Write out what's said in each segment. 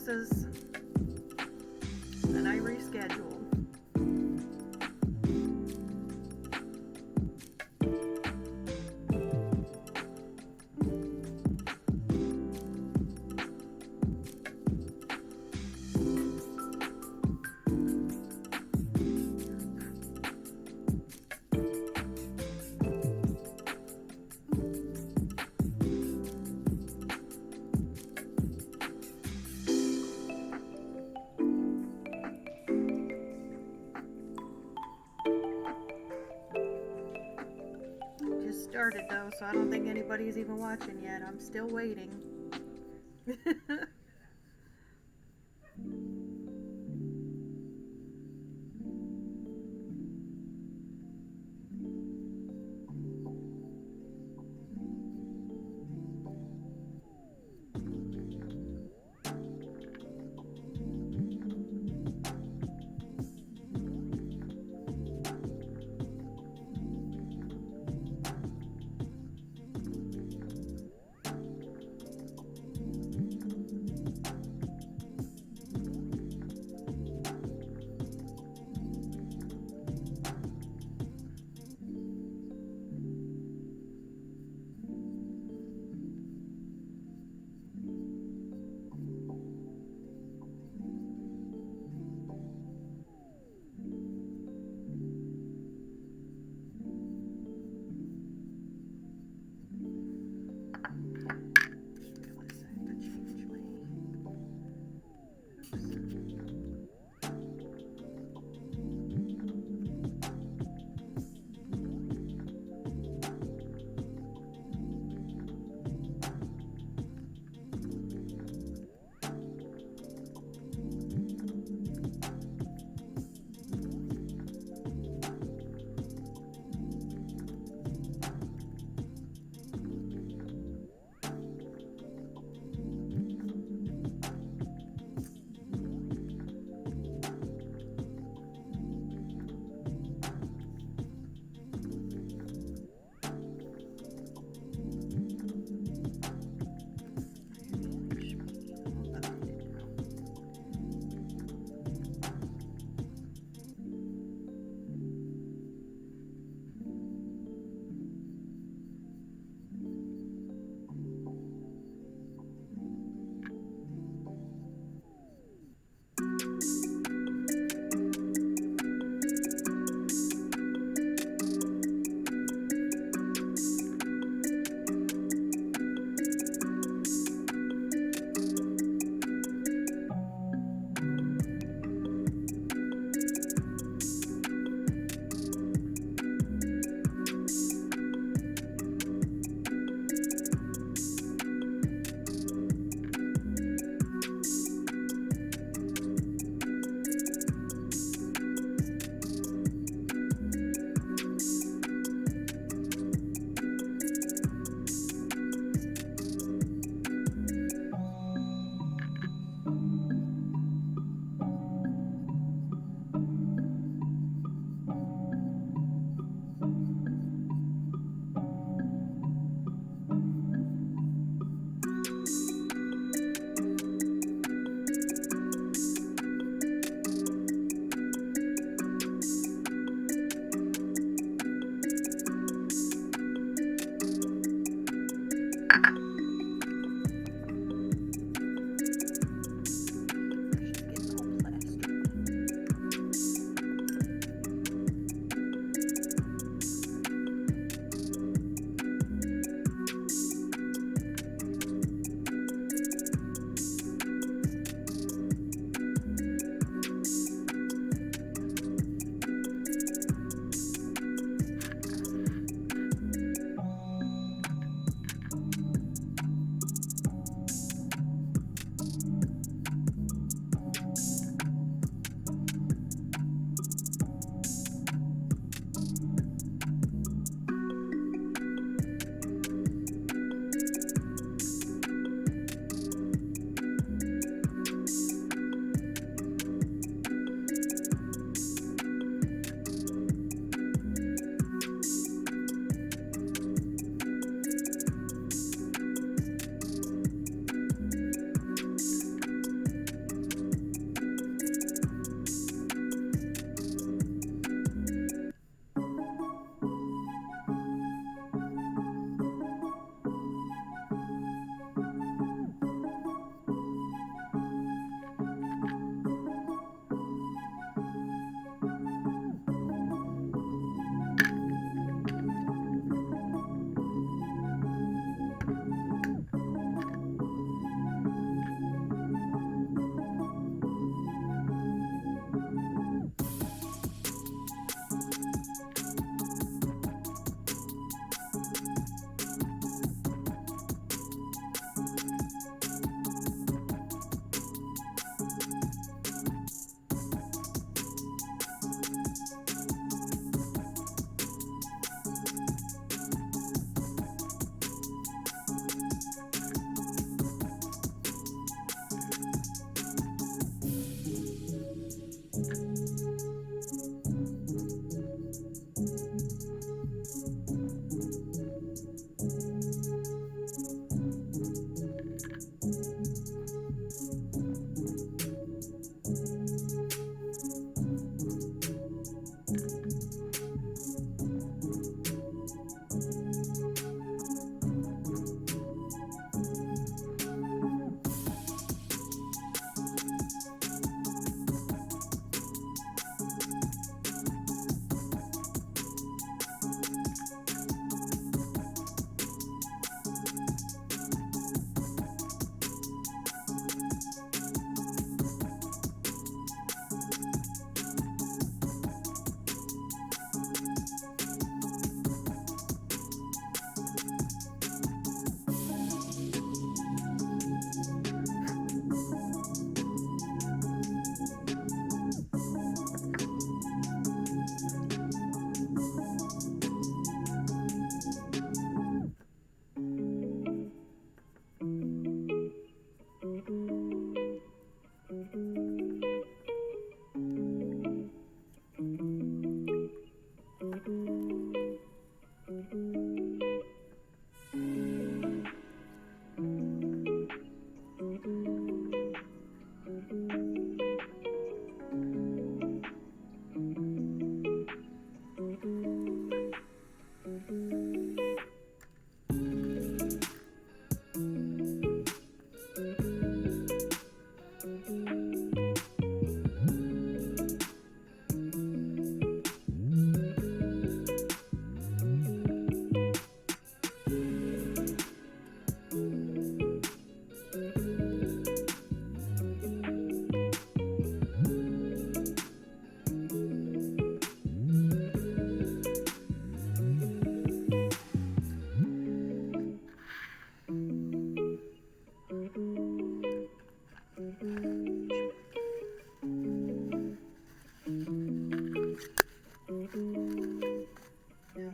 boxes, and I reschedule. Started though, so I don't think anybody's even watching yet. I'm still waiting.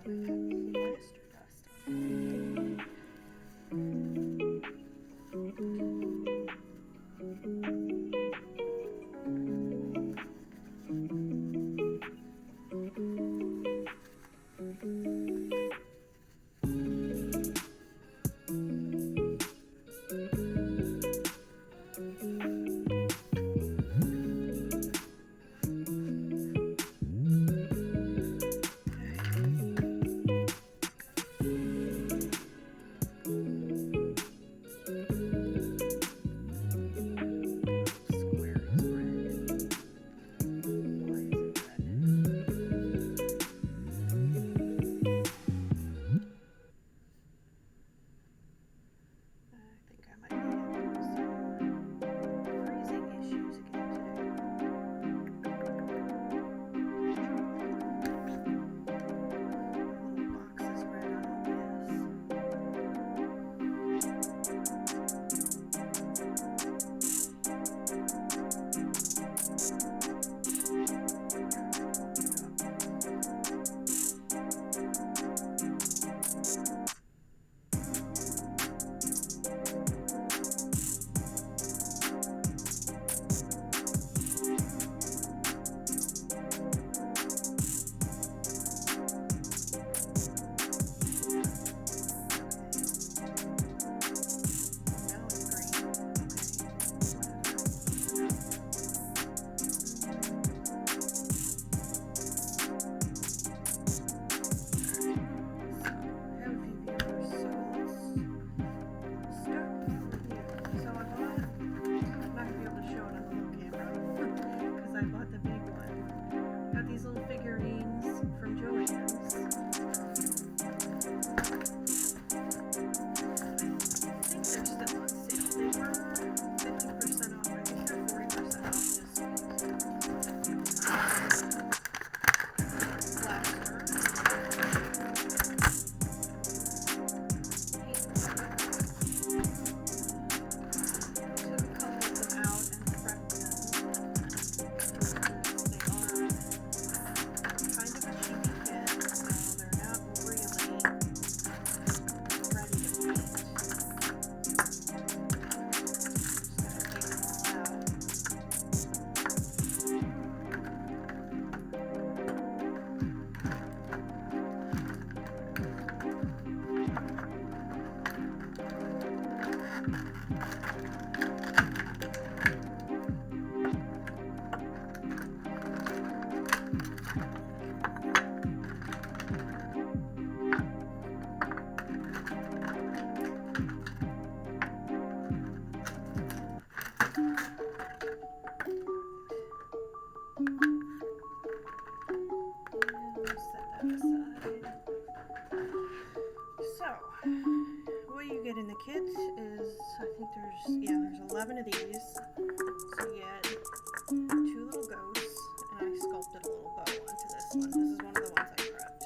plaster dust on figurines from JoAnn's. I think they're still on sale. They were 50% off. I think they're 40% off this what you get in the kit is, I think there's 11 of these. So you get 2 little ghosts, and I sculpted a little bow onto this one. This is one of the ones I prepped.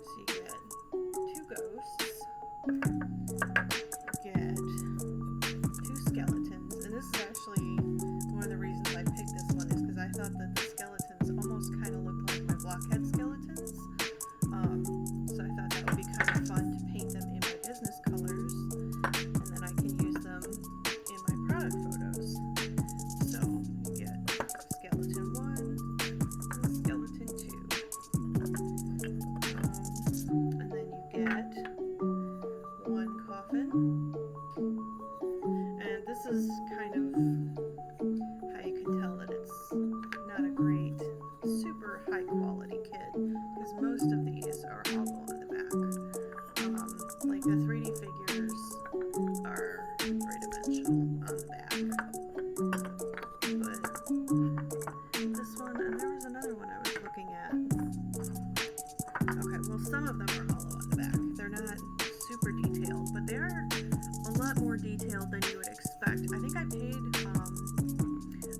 So you get 2 ghosts, you get 2 skeletons, and this is actually one of the reasons I picked this one is because I thought that the skeletons almost kind of looked like my blockhead skeletons. So I thought that would be kind of fun to paint them in my business colors, and then I can use them in my product photos. So you get skeleton 1 and skeleton 2. And then you get 1 coffin. And this is kind of how you can tell that it's not a great, super high quality kit, because most of these are hollow on the back. Like the 3D figures are 3-dimensional on the back. But this one, and there was another one I was looking at. Okay, well, some of them are hollow on the back. They're not super detailed, but they are a lot more detailed than you would expect. I think I paid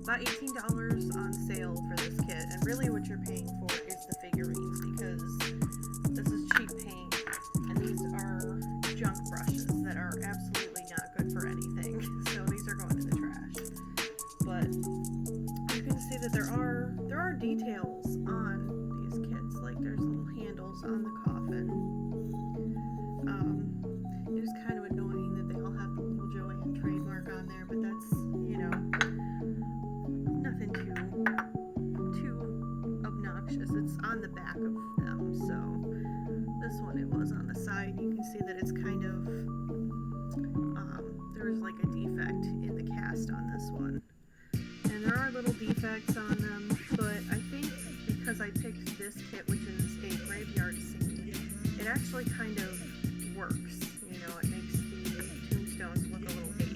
about $18 on sale for this kit, and really what you're paying for is the figurines, because this is cheap paint, and these are junk brushes that are absolutely not good for anything, so these are going in the trash. But you can see that there are details on these kits, like labels on the coffin. It is kind of annoying that they all have the little JoAnn trademark on there, but that's, you know, nothing too obnoxious. It's on the back of them, so this one it was on the side. You can see that it's kind of there's like a defect in the cast on this one, and there are little defects on them, but I think because I picked this kit, which is a graveyard scene, it actually kind of works. You know, it makes the tombstones look a little aged.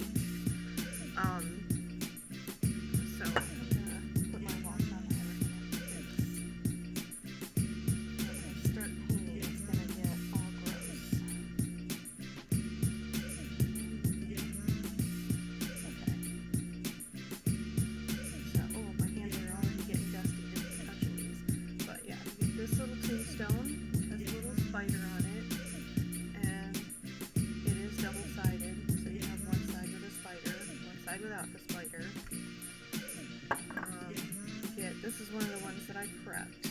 So I'm gonna put my watch on there because when I start painting, it's gonna get all gross. Okay. So, oh, my hands are already getting dusty just from touching these. But yeah, you get this little tombstone, has a little spider on it, and it is double-sided, so you have one side with a spider, one side without the spider. This is one of the ones that I prepped.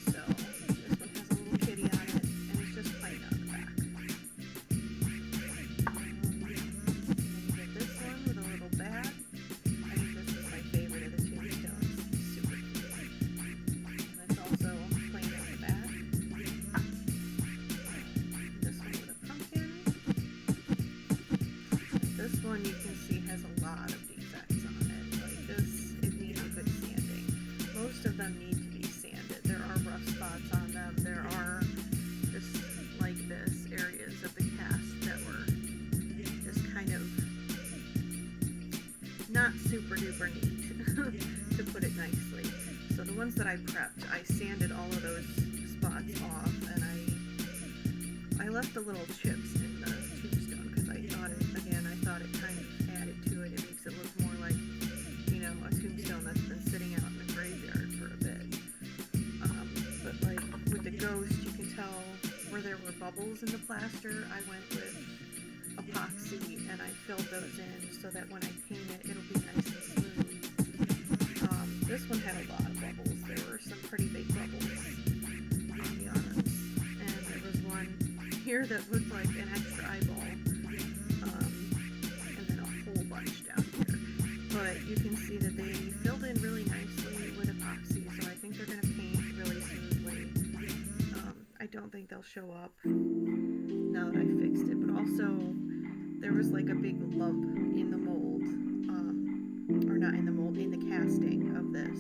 So this one has a little kitty on it, and it's just plain on the back. And then you get this one with a little bat. I think this is my favorite of the tombstones. It's super cute. And it's also plain on the back. This one with a pumpkin. And this one you can see has a lot of defects on it. Like this, it needs a good sanding. Most of them need to be sanded. There are rough spots on them. There are just like this areas of the cast that were just kind of not super duper neat, to put it nicely. So the ones that I prepped, I sanded all of those spots off, and I left the little chips in the tombstone because I thought it kind of added to it. It makes it look more like, you know, a tombstone that's been sitting out in the graveyard for a bit. But like with the ghost, you can tell where there were bubbles in the plaster. I went with epoxy and I filled those in so that when I paint it, it'll be nice and smooth. This one had a lot of bubbles. There were some pretty big bubbles on the arms, and there was one here that looked like an extra eyeball, and then a whole bunch down here. But you can see that they filled in really nicely with epoxy, so I think they're going to paint really smoothly. I don't think they'll show up now that I fixed it, but also there was like a big lump in the mold, or not in the mold, in the casting of this,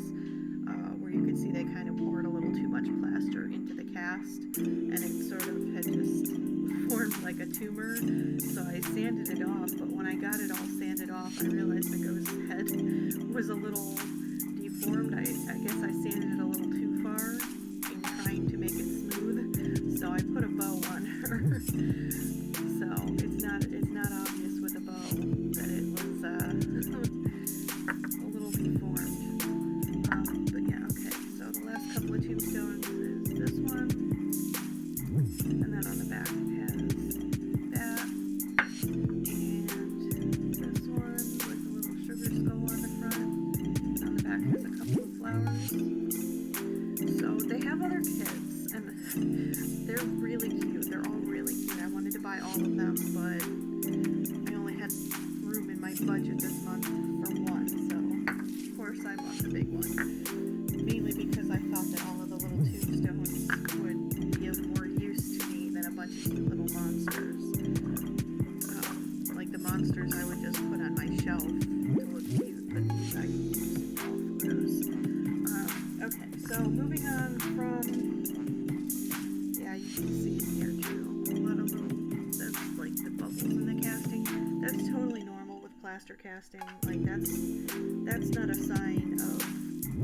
where you could see they kind of poured a little too much plaster into the cast, and it sort of had just formed like a tumor. So I sanded it off, but when I got it all sanded off, I realized the ghost's head was a little deformed. I guess I sanded it a little too far in trying to make it smooth, so I put a bow on her. So it's not obvious with a bow that it was a little deformed. But yeah, okay. So the last couple of tombstones is this one, and then on the back it has that, and this one with a little sugar skull on the front. On the back has a couple of flowers. So they have other kits, and they're really cute. They're all really cute. I wanted to buy all of them, but I only had room in my budget this month for one, so of course I bought the big one. Mainly because I thought that all of the little tombstones would be of more use to me than a bunch of cute little monsters. Like the monsters I would just put on my shelf to look cute, but these I can use in all photos. Okay, so moving on from, yeah, you can see in here too, a lot of little, that's like the bubbles in the casting. That's totally normal with plaster casting. Like that's not a sign of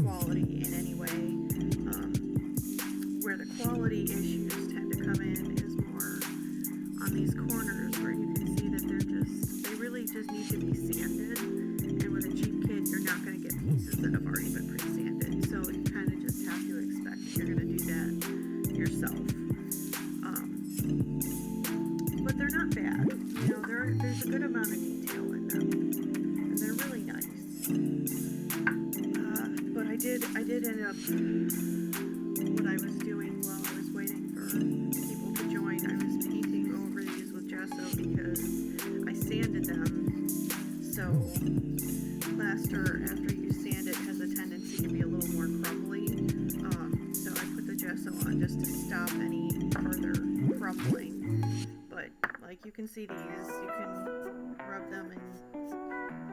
quality in any way. Where the quality issues tend to come in is more on these corners where you can see that they really just need to be sanded, and with a cheap kit you're not going to get pieces that have already been pre-sanded, so you kind of just have to expect that you're going to do that yourself. But they're not bad, you know, there's a good amount of detail in them, and they're really nice. But I did end up, what I was doing while I was waiting for plaster, after you sand it, has a tendency to be a little more crumbly. So I put the gesso on just to stop any further crumbling. But like you can see these, you can rub them and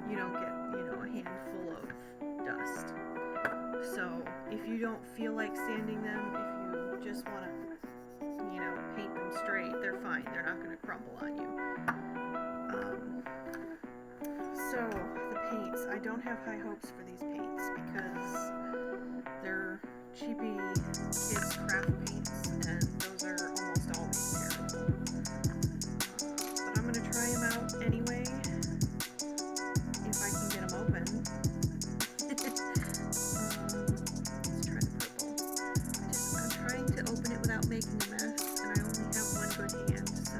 you don't get, a handful of dust. So if you don't feel like sanding them, if you just want to, paint them straight, they're fine. They're not going to crumble on you. So the paints, I don't have high hopes for these paints because they're cheapy kids craft paints, and those are almost always terrible. But I'm going to try them out anyway, if I can get them open. Let's try the purple. I'm trying to open it without making a mess, and I only have one good hand, so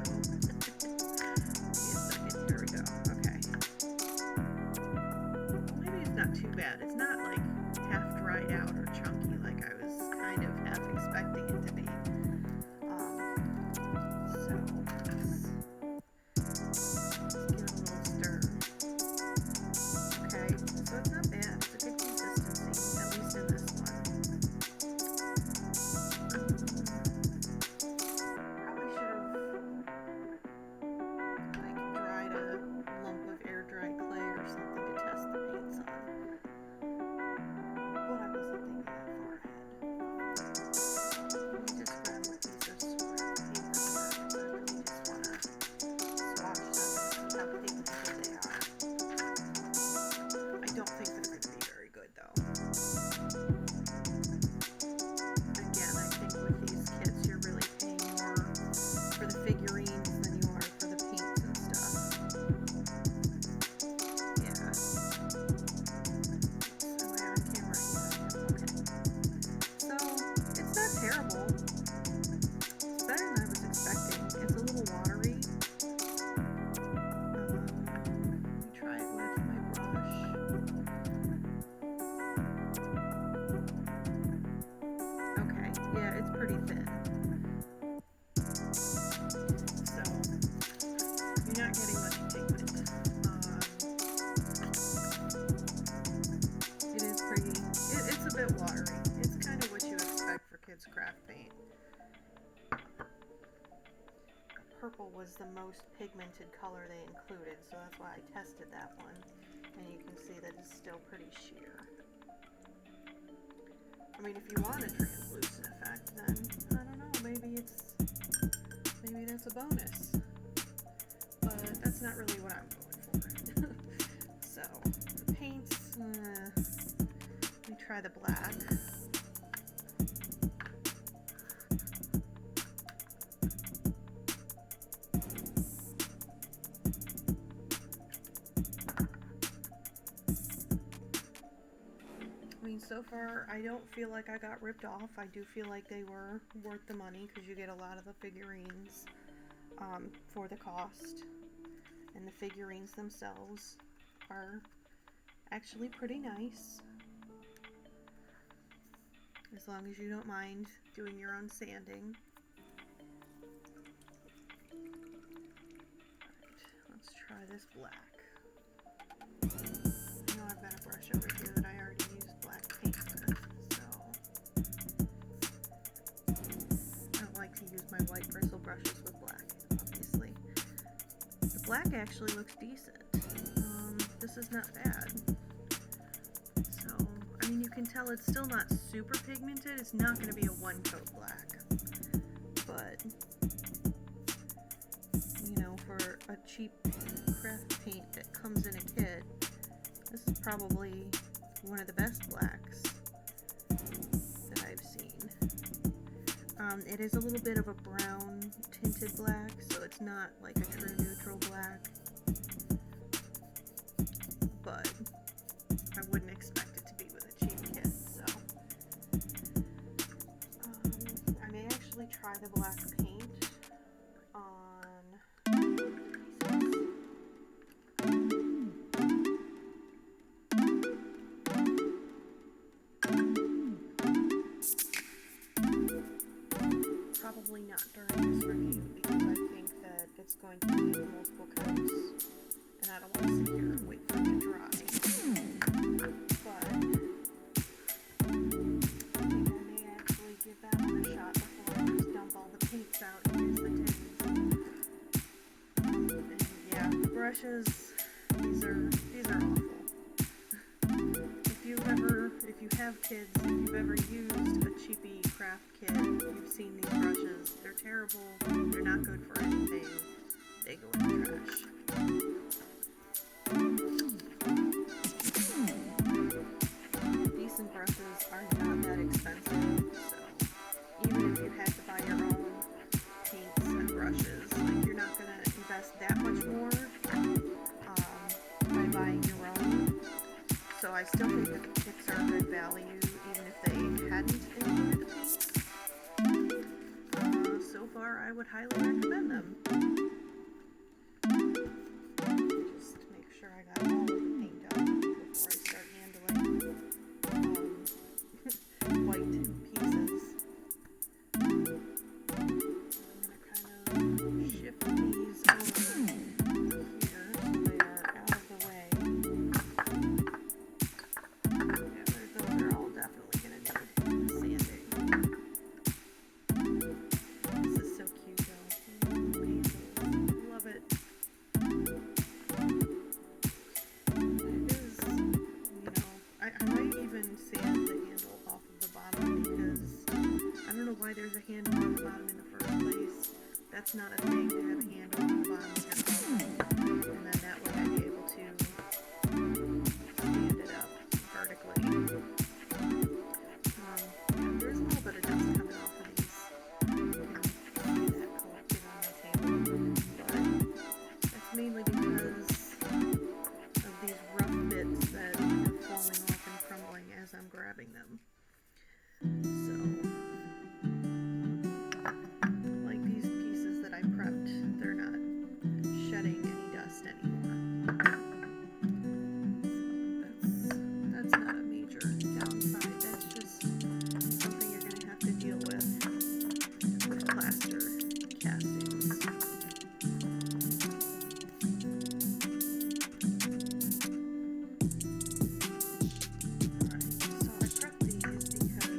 give me a second. Here we go. Okay. Maybe it's not too bad. It's not like half dried out or chunky like I was kind of half expecting it to be. So let's give it a little stir. Okay, so it's not bad. It's a good consistency, at least in this one. Probably should have dried a lump of air dried clay or something to test the paints on. But I wasn't thinking that far ahead. Let me just grab a piece of scrap paper here because I really just want to swatch them and see how pigmented they are. I don't think they're going to be very good though. Again, I think with these kits you're really paying more for the figurines than you are for the paints and stuff. Yeah. Am I on camera? Yeah, okay. So, it's not terrible. It's better than I was expecting. It's a little watery. Let me try it with my brush. Okay, yeah, it's pretty thin. So, you're not getting much pigment. It is pretty, it's a bit watery. It's kind of what you expect for kids' craft paint. Purple was the most pigmented color they included, so that's why I tested that one. And you can see that it's still pretty sheer. I mean, if you want a translucent effect, then, I don't know, maybe that's a bonus. But that's not really what I'm going for. So, the paints, let me try the black. I mean, so far, I don't feel like I got ripped off. I do feel like they were worth the money because you get a lot of the figurines for the cost. And the figurines themselves are actually pretty nice. As long as you don't mind doing your own sanding. Alright, let's try this black. I know I've got a brush over here that I already used black paint with, so I don't like to use my white bristle brushes with black, obviously. The black actually looks decent. This is not bad. So, I mean, you can tell it's still not super pigmented. It's not going to be a one-coat black. But, for a cheap craft paint that comes in a kit, this is probably one of the best blacks that I've seen. It is a little bit of a brown tinted black, so it's not like a true neutral black. But I wouldn't expect it to be with a cheap kit, so I may actually try the black paint on pieces. Probably not during this review because I think that it's going to need multiple coats and I don't want to sit here and wait for it to dry. But I think I may actually give that one a shot before I just dump all the paints out and use the tins. And yeah, the brushes, these are awful. If you have kids, if you've ever used a cheapy craft kit, you've seen these brushes. They're terrible. They're not good for anything. They go in the trash. Decent brushes are not that expensive, so even if you had to buy your own paints and brushes, like you're not going to invest that much more by buying your own. So I still think that the kits are a good value, even if they hadn't included the paints. So far, I would highly recommend them. Just make sure I got all of the paint done before I start handling white pieces. I'm going to kind of shift these over here so they are out of the way. Those are all definitely going to need sanding. This is so cute though. Love it. It is, I might even sand the handle off of the bottom because I don't know why there's a handle on the bottom in the first place. That's not a thing to have a handle on the bottom of your phone. And then that way I'd be able to stand it up vertically. There's a little bit of dust coming off of these. You can see that collected on my table. But that's mainly because of these rough bits that are falling off and crumbling as I'm grabbing them. So, like these pieces that I prepped, they're not shedding any dust anymore. That's not a major downside. That's just something you're going to have to deal with plaster castings. Alright, so I prepped these because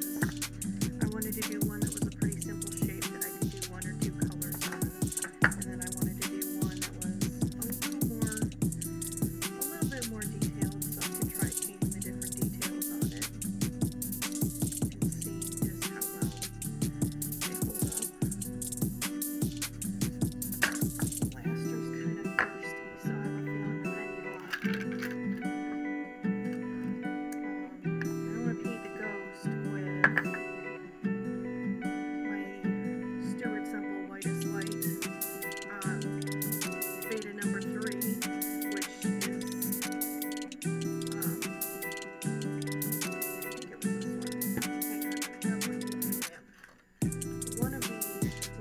I wanted to do one that was a pretty simple shape that I could do one or two colors on, and then I wanted to do one that was a little bit more detailed, so I could try painting the different details on it and see just how well they hold up. Plaster's kind of thirsty, so I have a feeling that I need a lot. I want to paint the ghost with my Stewart Simple Whitest Light beta number 3, which is I think it was this one. One of the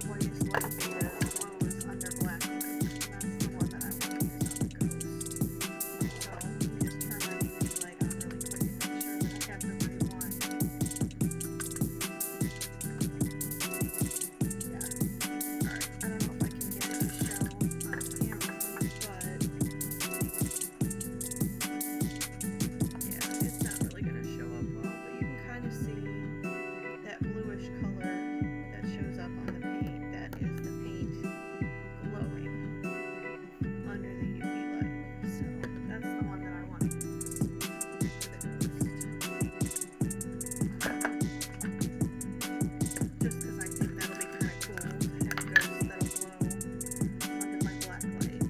Whitest Light betas glows under black light, and that's the one that I want to use on the ghost. So let me just turn my UV light on really quick and make sure that I have the right one. Yeah. Alright, I don't know if I can get it to show on camera, but yeah, it's not really going to show up well, but you can kind of see that bluish color that shows up on the paint. That is the paint glowing under the UV light. So that's the one that I want to use for the ghost. Just because I think that'll be kind of cool to have a ghost that'll glow under my black light.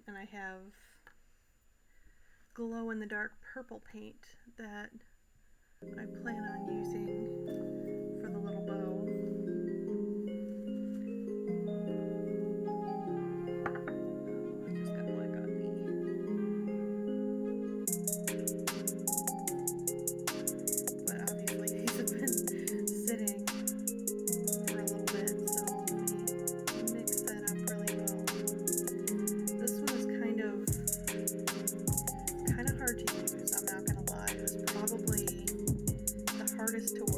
And I have glow-in-the-dark purple paint that I plan on using for the little bow. I just got black on me. But obviously these have been sitting for a little bit, so let me mix that up really well. This one is kind of hard to use, I'm not gonna lie. It was probably the hardest to work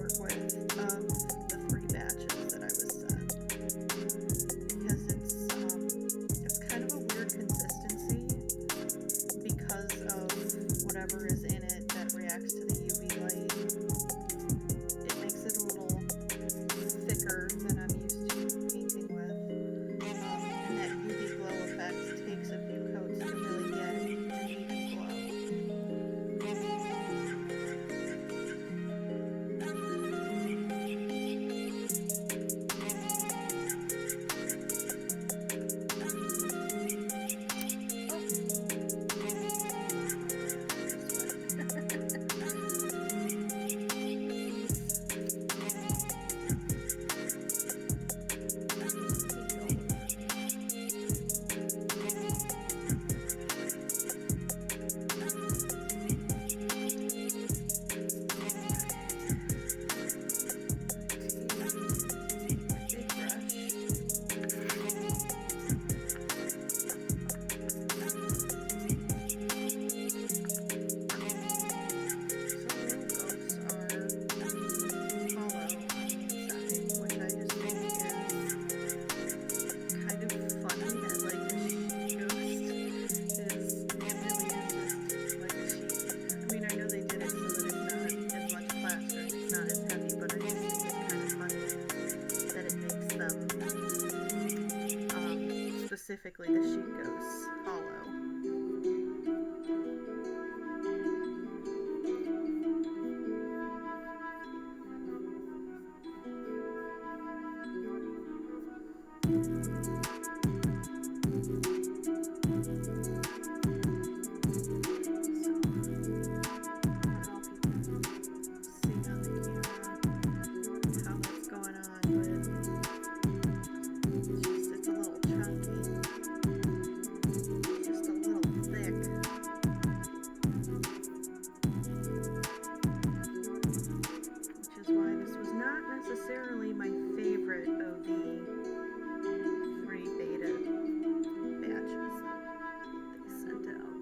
specifically the sheet goes hollow. Necessarily my favorite of the 3 beta batches that they sent out.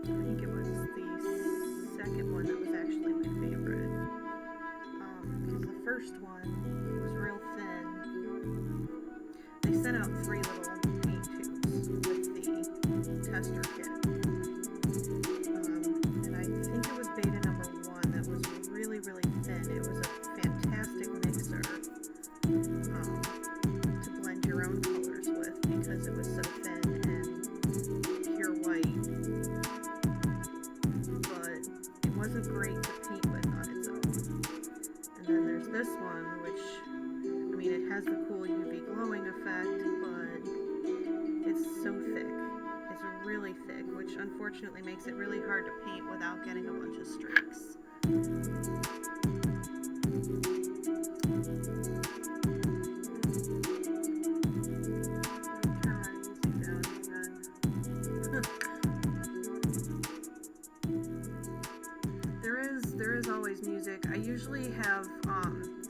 I think it was the second one that was actually my favorite. Because the first one was real thin. They sent out 3 little paint tubes with the tester kit. Really thin. It was a fantastic mixer to blend your own colors with because it was so thin and pure white. But it wasn't great to paint with on its own. And then there's this one, which, I mean, it has the cool UV glowing effect, but it's so thick. It's really thick, which unfortunately makes it really hard to paint without getting a bunch of streaks. There is always music. I usually have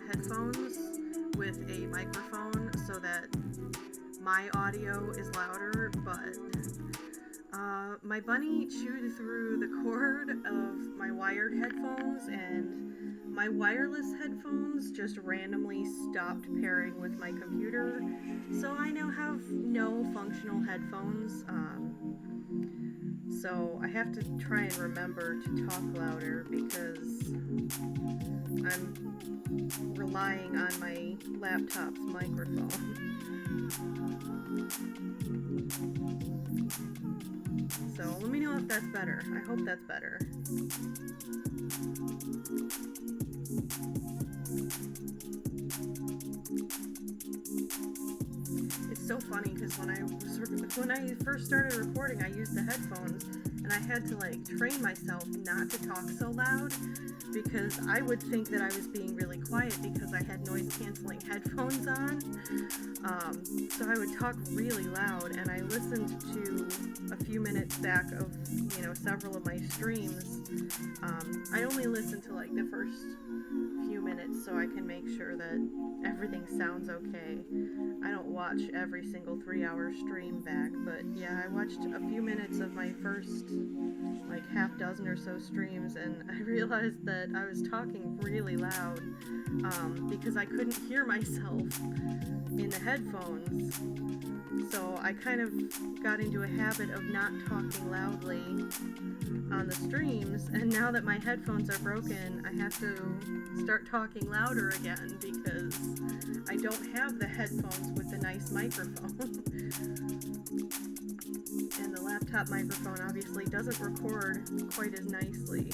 headphones with a microphone so that my audio is louder, but my bunny chewed through the cord of my wired headphones, and my wireless headphones just randomly stopped pairing with my computer, so I now have no functional headphones. So I have to try and remember to talk louder because I'm relying on my laptop's microphone. So let me know if that's better. I hope that's better. It's so funny because when I first started recording, I used the headphones, and I had to like train myself not to talk so loud because I would think that I was being really quiet because I had noise canceling headphones on. So I would talk really loud, and I listened to a few minutes back of, several of my streams. I only listen to like the first few minutes so I can make sure that everything sounds okay. I don't watch every single 3-hour stream back, but yeah, I watched a few minutes of my first like half dozen or so streams, and I realized that I was talking really loud because I couldn't hear myself in the headphones. So I kind of got into a habit of not talking loudly on the streams, and now that my headphones are broken, I have to start talking louder again because I don't have the headphones with the nice microphone. And the laptop microphone obviously doesn't record quite as nicely.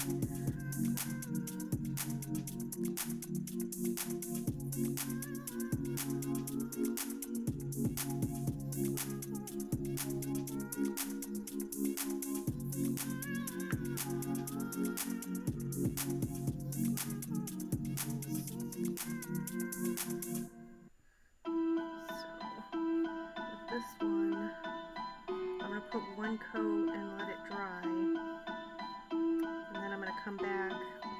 One coat and let it dry, and then I'm going to come back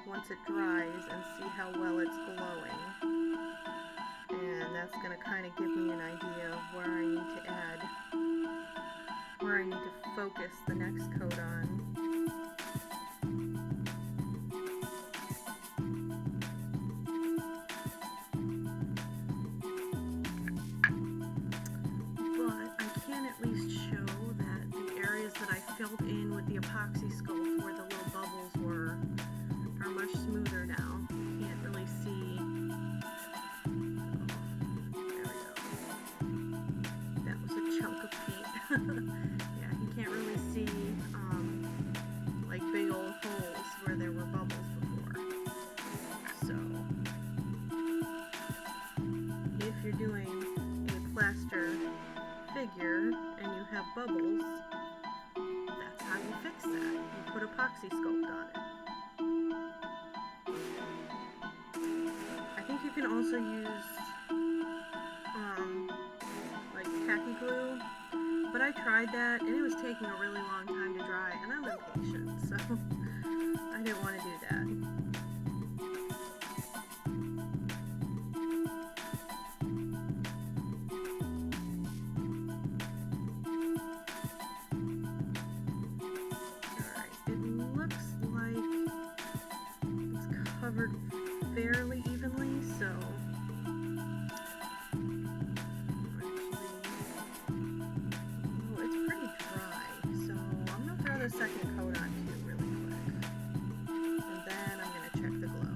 once it dries and see how well it's glowing, and that's going to kind of give me an idea of where I need to focus the next coat on. Filled in with the epoxy sculpt where the little bubbles were are much smoother now. You can't really see epoxy sculpt on it. I think you can also use like tacky glue, but I tried that and it was taking a really long time to dry, and I'm impatient, so I didn't want to do that. Covered fairly evenly, so it's pretty dry. So I'm gonna throw the second coat on too really quick, and then I'm gonna check the glow.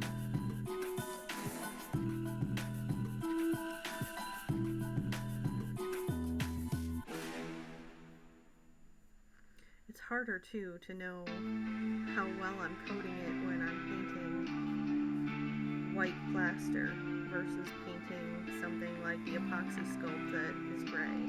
It's harder too to know how well I'm coating it when I'm painting white plaster versus painting something like the epoxy sculpt that is gray.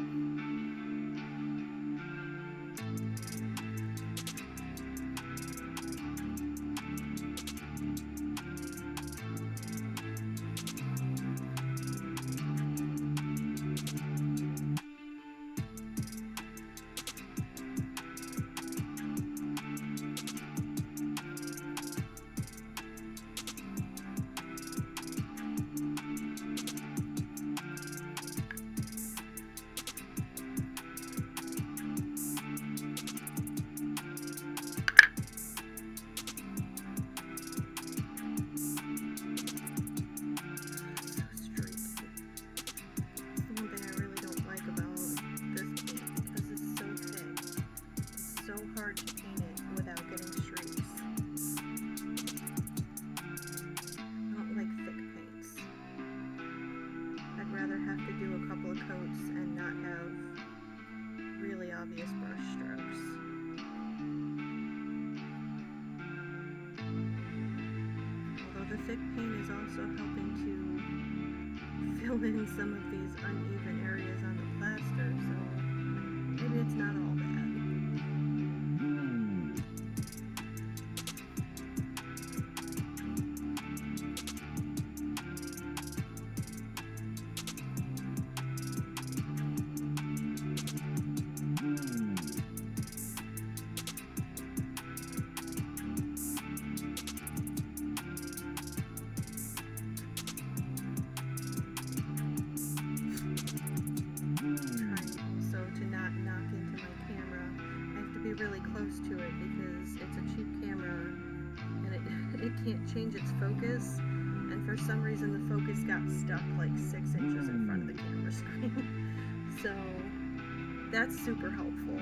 Hard to paint it without getting streaks. I don't like thick paints. I'd rather have to do a couple of coats and not have really obvious brush strokes. Although the thick paint is also helping to fill in some of these uneven areas on the plaster, so maybe it's not all bad. Really close to it because it's a cheap camera and it can't change its focus, and for some reason the focus got stuck like 6 inches in front of the camera screen. So that's super helpful.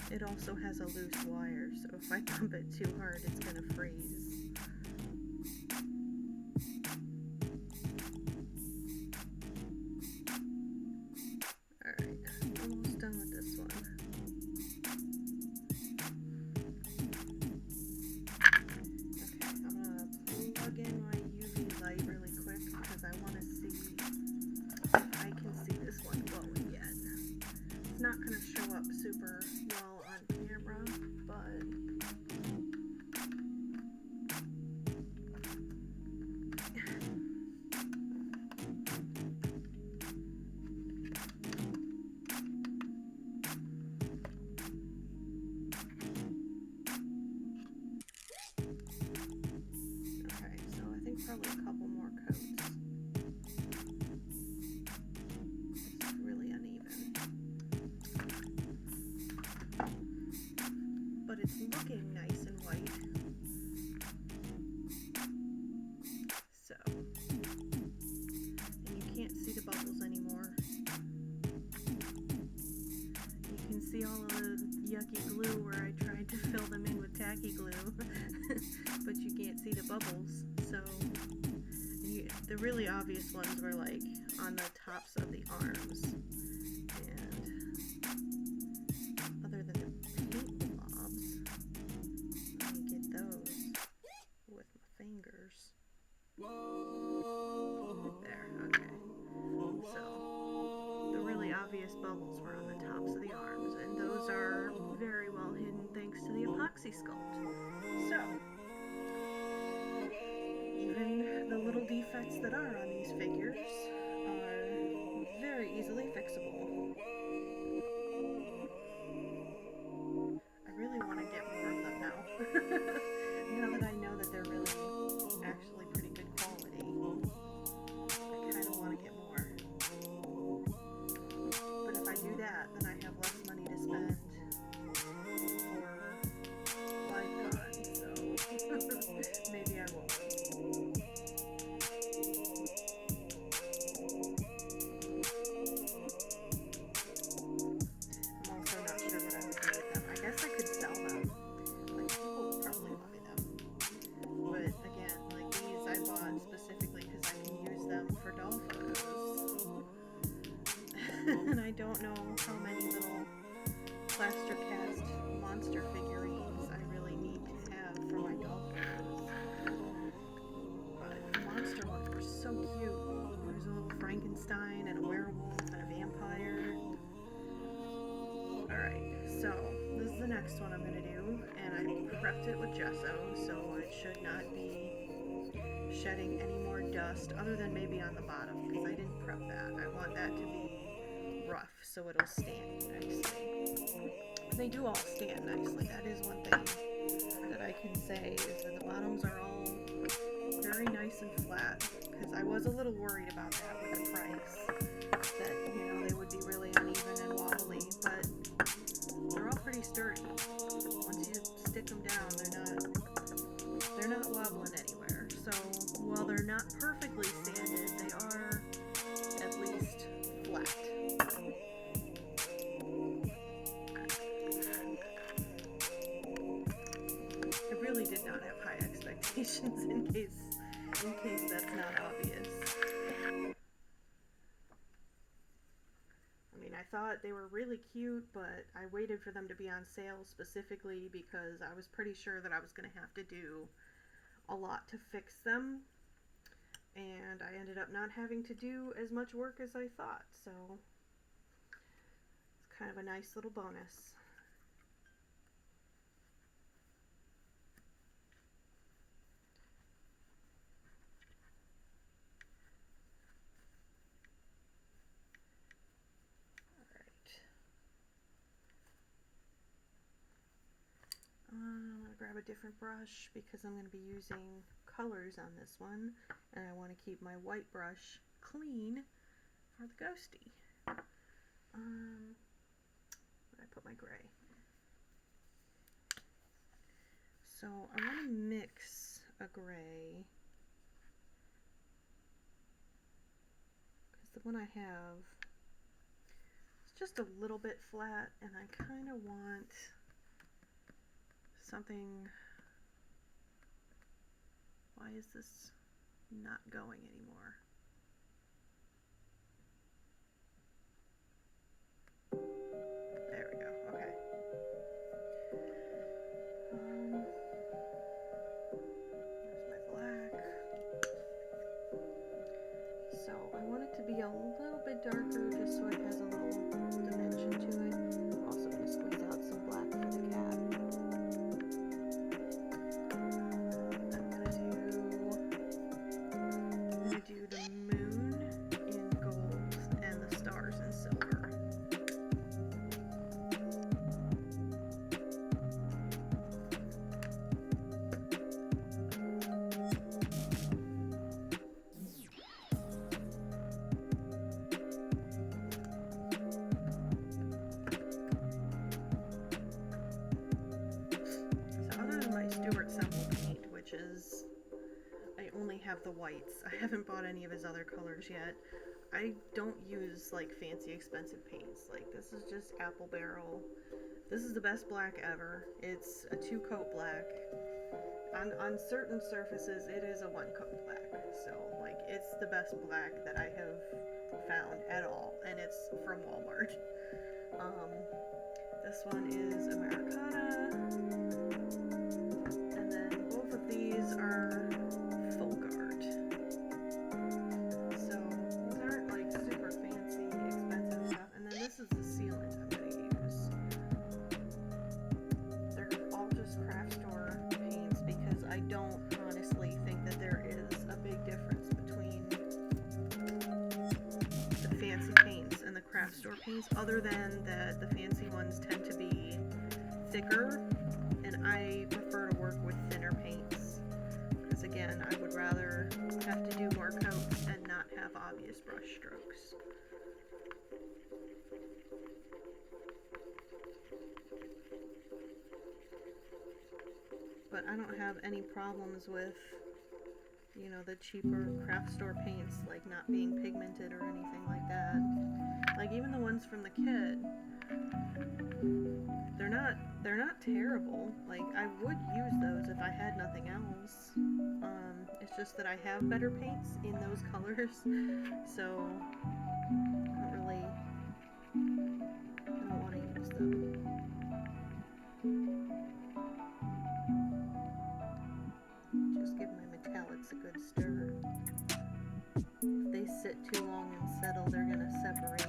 It also has a loose wire, so if I bump it too hard, it's gonna freeze. Alright, almost done with this one. Okay, I'm gonna plug in my UV light really quick because I want to see if I can see this one glowing yet. It's not gonna show up super well on camera, but okay, so I think probably a couple more coats. It's really uneven, but it's looking nice and white. So, and you can't see the bubbles anymore. You can see all of the tacky glue where I tried to fill them in with tacky glue, but you can't see the bubbles. So the really obvious ones were like on the tops of the arms. And other than the paint blobs, let me get those with my fingers. There, okay. So the really obvious bubbles were on the tops of the arms, and those are very well hidden thanks to the epoxy sculpt. So even the little defects that are on these figures are very easily fixable. I really want to get more of them now. Now that I know that they're really actually pretty good quality, I kind of want to get more. But if I do that, then I have less money to spend for LiveCon, so maybe I won't. I'm also not sure what I would do with them. I guess I could sell them. Like, people would probably buy them. But again, like these I bought specifically because I can use them for doll photos. And I don't know how many little plaster cast monster figurines I really need to have for my doll photos. But the monster ones were so cute. There's a little Frankenstein and a werewolf and a vampire. Alright, so this is the next one I'm going to do, and I prepped it with gesso, so it should not be shedding any more dust, other than maybe on the bottom, because I didn't prep that. I want that to be rough, so it'll stand nicely. They do all stand nicely. That is one thing that I can say, is that the bottoms are all very nice and flat, because I was a little worried about that with the price, that, you know, they would be really uneven and wobbly, but they're all pretty sturdy. Once you stick them down, they're not wobbling anywhere. So while they're not perfectly sanded, they are at least flat. I really did not have high expectations in case that's not obvious. I mean, I thought they were really cute, but I waited for them to be on sale specifically because I was pretty sure that I was going to have to do a lot to fix them, and I ended up not having to do as much work as I thought, so it's kind of a nice little bonus. I'm going to grab a different brush because I'm going to be using colors on this one, and I want to keep my white brush clean for the ghosty. Where did I put my gray? So I want to mix a gray, because the one I have is just a little bit flat, and I kind of want something. Why is this not going anymore? There we go. Okay. There's my black. So I want it to be a little bit darker, just so it has a little dimension to it. I'm also going to squeeze out some black for the cat. I'm going to do the moon in gold and the stars in silver. have the whites. I haven't bought any of his other colors yet. I don't use like fancy expensive paints. Like this is just Apple Barrel. This is the best black ever. It's a 2-coat black. On certain surfaces it is a 1-coat black. So like it's the best black that I have found at all, and it's from Walmart. This one is Americana, and then both of these are folk art. So these aren't like super fancy, expensive stuff. And then this is the sealant I'm going to use. They're all just craft store paints because I don't honestly think that there is a big difference between the fancy paints and the craft store paints, other than that the fancy ones tend to be thicker, and I prefer to work with thinner paints because again I would rather have to do more coats and not have obvious brush strokes. But I don't have any problems with, you know, the cheaper craft store paints like not being pigmented or anything like that. Like even the ones from the kit, they're not terrible. Like I would use those if I had nothing else. It's just that I have better paints in those colors, so I don't want to use them. Just give my metallics a good stir. If they sit too long and settle, they're gonna separate.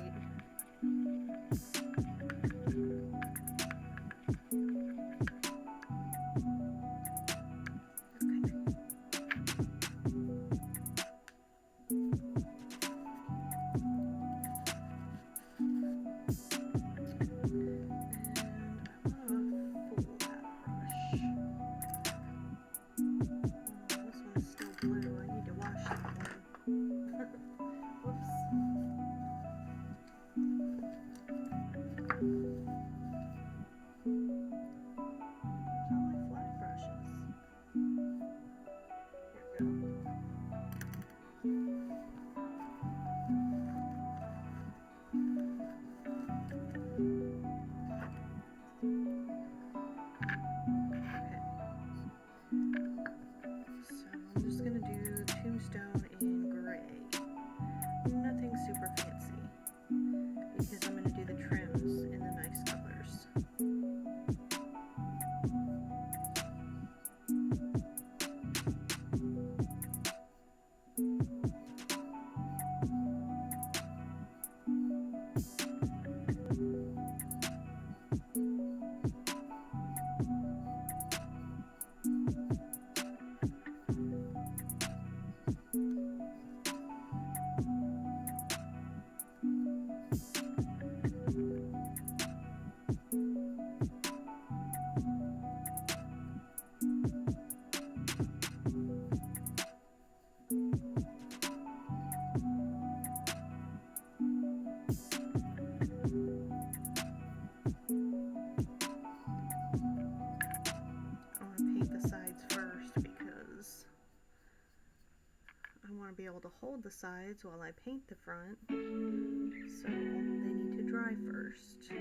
Be able to hold the sides while I paint the front, so they need to dry first.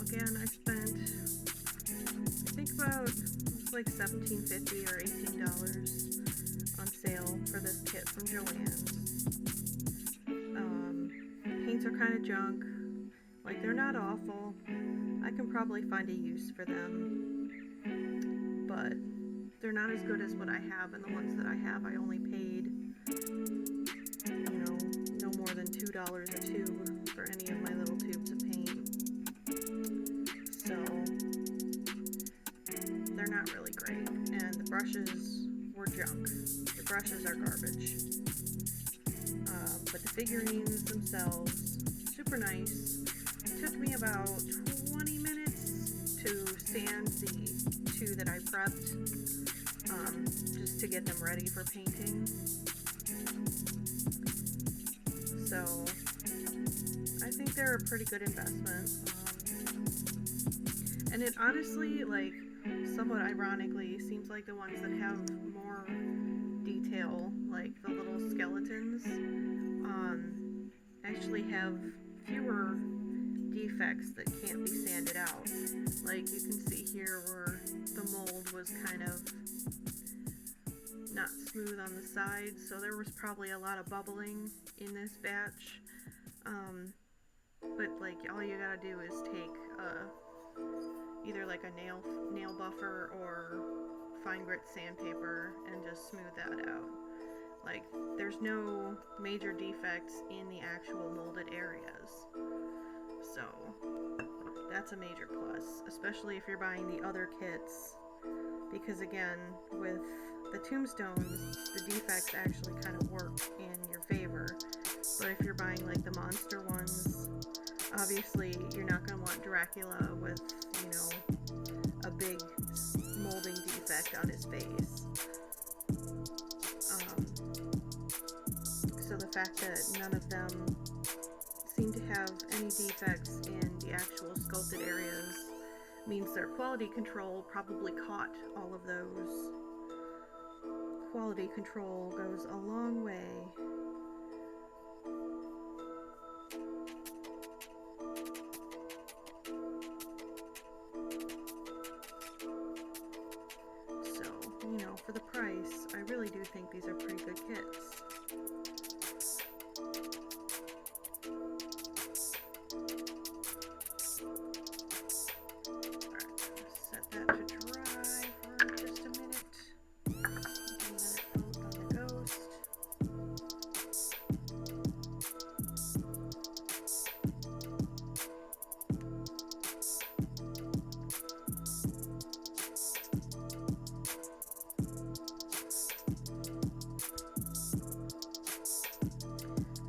Again, I spent, I think about like $17.50 or $18 on sale for this kit from JoAnn. Paints are kind of junk. Like, they're not awful. I can probably find a use for them, but they're not as good as what I have, and the ones that I have I only paid, you know, no more than $2 a tube for any of my little tubes of paint. So patches are garbage. But the figurines themselves, super nice. It took me about 20 minutes to sand the two that I prepped, just to get them ready for painting. So I think they're a pretty good investment. And it honestly, like, somewhat ironically, seems like the ones that have more detail, like the little skeletons, actually have fewer defects that can't be sanded out. Like you can see here where the mold was kind of not smooth on the sides, so there was probably a lot of bubbling in this batch. But like all you gotta do is take either like a nail buffer or fine grit sandpaper and just smooth that out. Like there's no major defects in the actual molded areas, so that's a major plus, especially if you're buying the other kits, because again, with the tombstones, the defects actually kind of work in your favor. But if you're buying like the monster ones, obviously you're not going to want Dracula with, you know, a big molding defect on his face. So the fact that none of them seem to have any defects in the actual sculpted areas means their quality control probably caught all of those. Quality control goes a long way. So, you know, for the price, I really do think these are pretty good kits.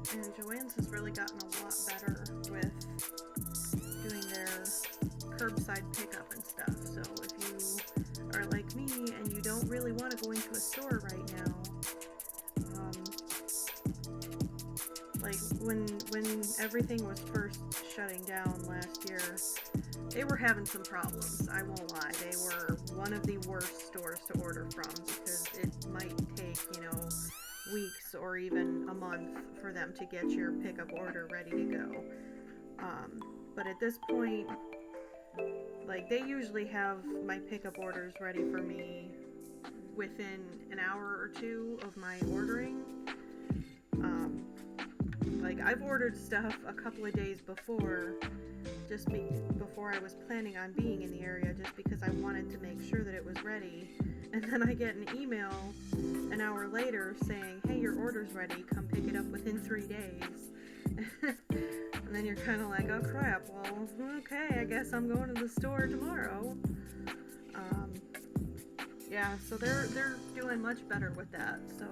And JoAnn's has really gotten a lot better with doing their curbside pickup and stuff. So if you are like me and you don't really want to go into a store right now, like when everything was first shutting down last year, they were having some problems. I won't lie. They were one of the worst stores to order from because it might take, you know, weeks or even a month for them to get your pickup order ready to go. But at this point, like, they usually have my pickup orders ready for me within an hour or two of my ordering. Like, I've ordered stuff a couple of days before, before I was planning on being in the area, just because I wanted to make sure that it was ready. And then I get an email an hour later saying, hey, your order's ready, come pick it up within 3 days. And then you're kind of like, oh crap, well, okay, I guess I'm going to the store tomorrow. Yeah, so they're doing much better with that. So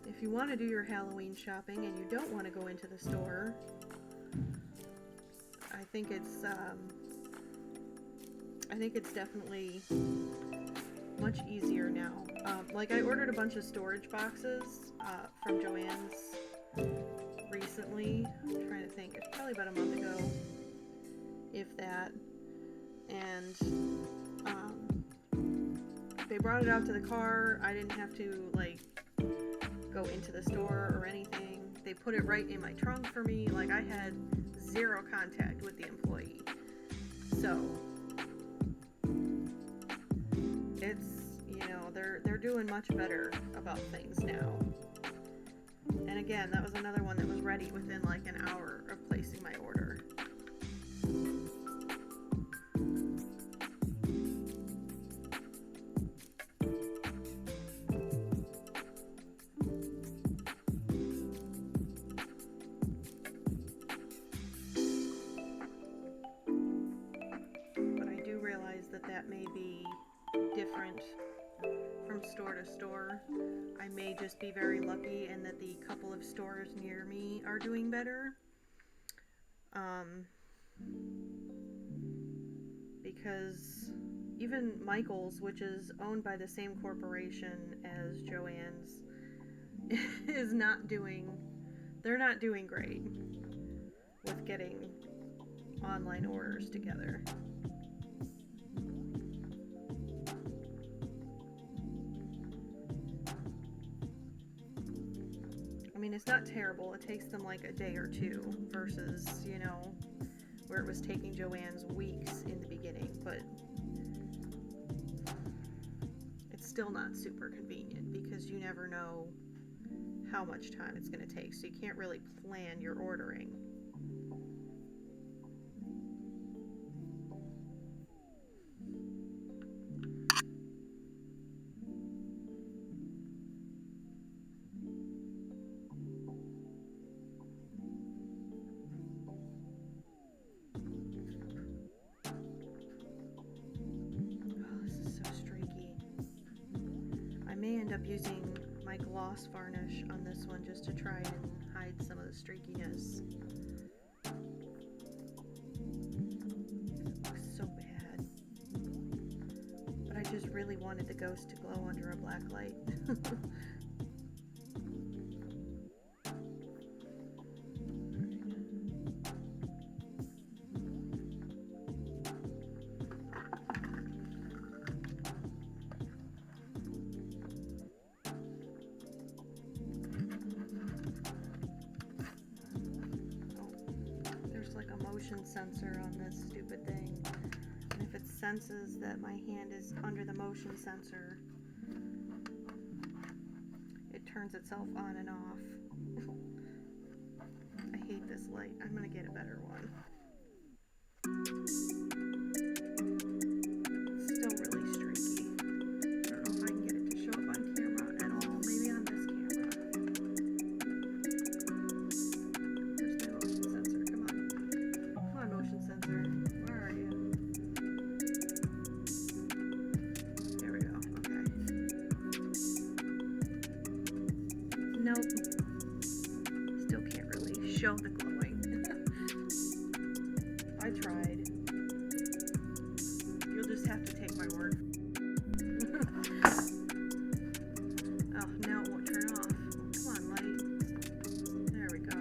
if you want to do your Halloween shopping and you don't want to go into the store, I think it's definitely much easier now. Like, I ordered a bunch of storage boxes from JoAnn's recently. I'm trying to think. It's probably about a month ago, if that. And they brought it out to the car. I didn't have to, like, go into the store or anything. They put it right in my trunk for me. Like, I had zero contact with the employee. So it's, you know, they're doing much better about things now. And again, that was another one that was ready within like an hour of placing my order. But I do realize that may be different from store to store. just be very lucky and that the couple of stores near me are doing better. Because even Michael's, which is owned by the same corporation as JoAnn's, is not doing, they're not doing great with getting online orders together. I mean, it's not terrible. It takes them like a day or two versus, you know, where it was taking JoAnn's weeks in the beginning, but it's still not super convenient because you never know how much time it's going to take, so you can't really plan your ordering. End up using my gloss varnish on this one just to try and hide some of the streakiness. It looks so bad. But I just really wanted the ghost to glow under a black light. Sensor on this stupid thing, and if it senses that my hand is under the motion sensor, it turns itself on and off. I hate this light. I'm gonna get a better one. It's still really streaky. I don't know if I can get it to show up on camera at all. Maybe on this camera. Where's my motion sensor? Come on, motion sensor. Where are you? There we go. Okay. Nope. Still can't really show the glowing. I tried. You'll just have to take my word. Oh, now it won't turn off. Come on, light. There we go.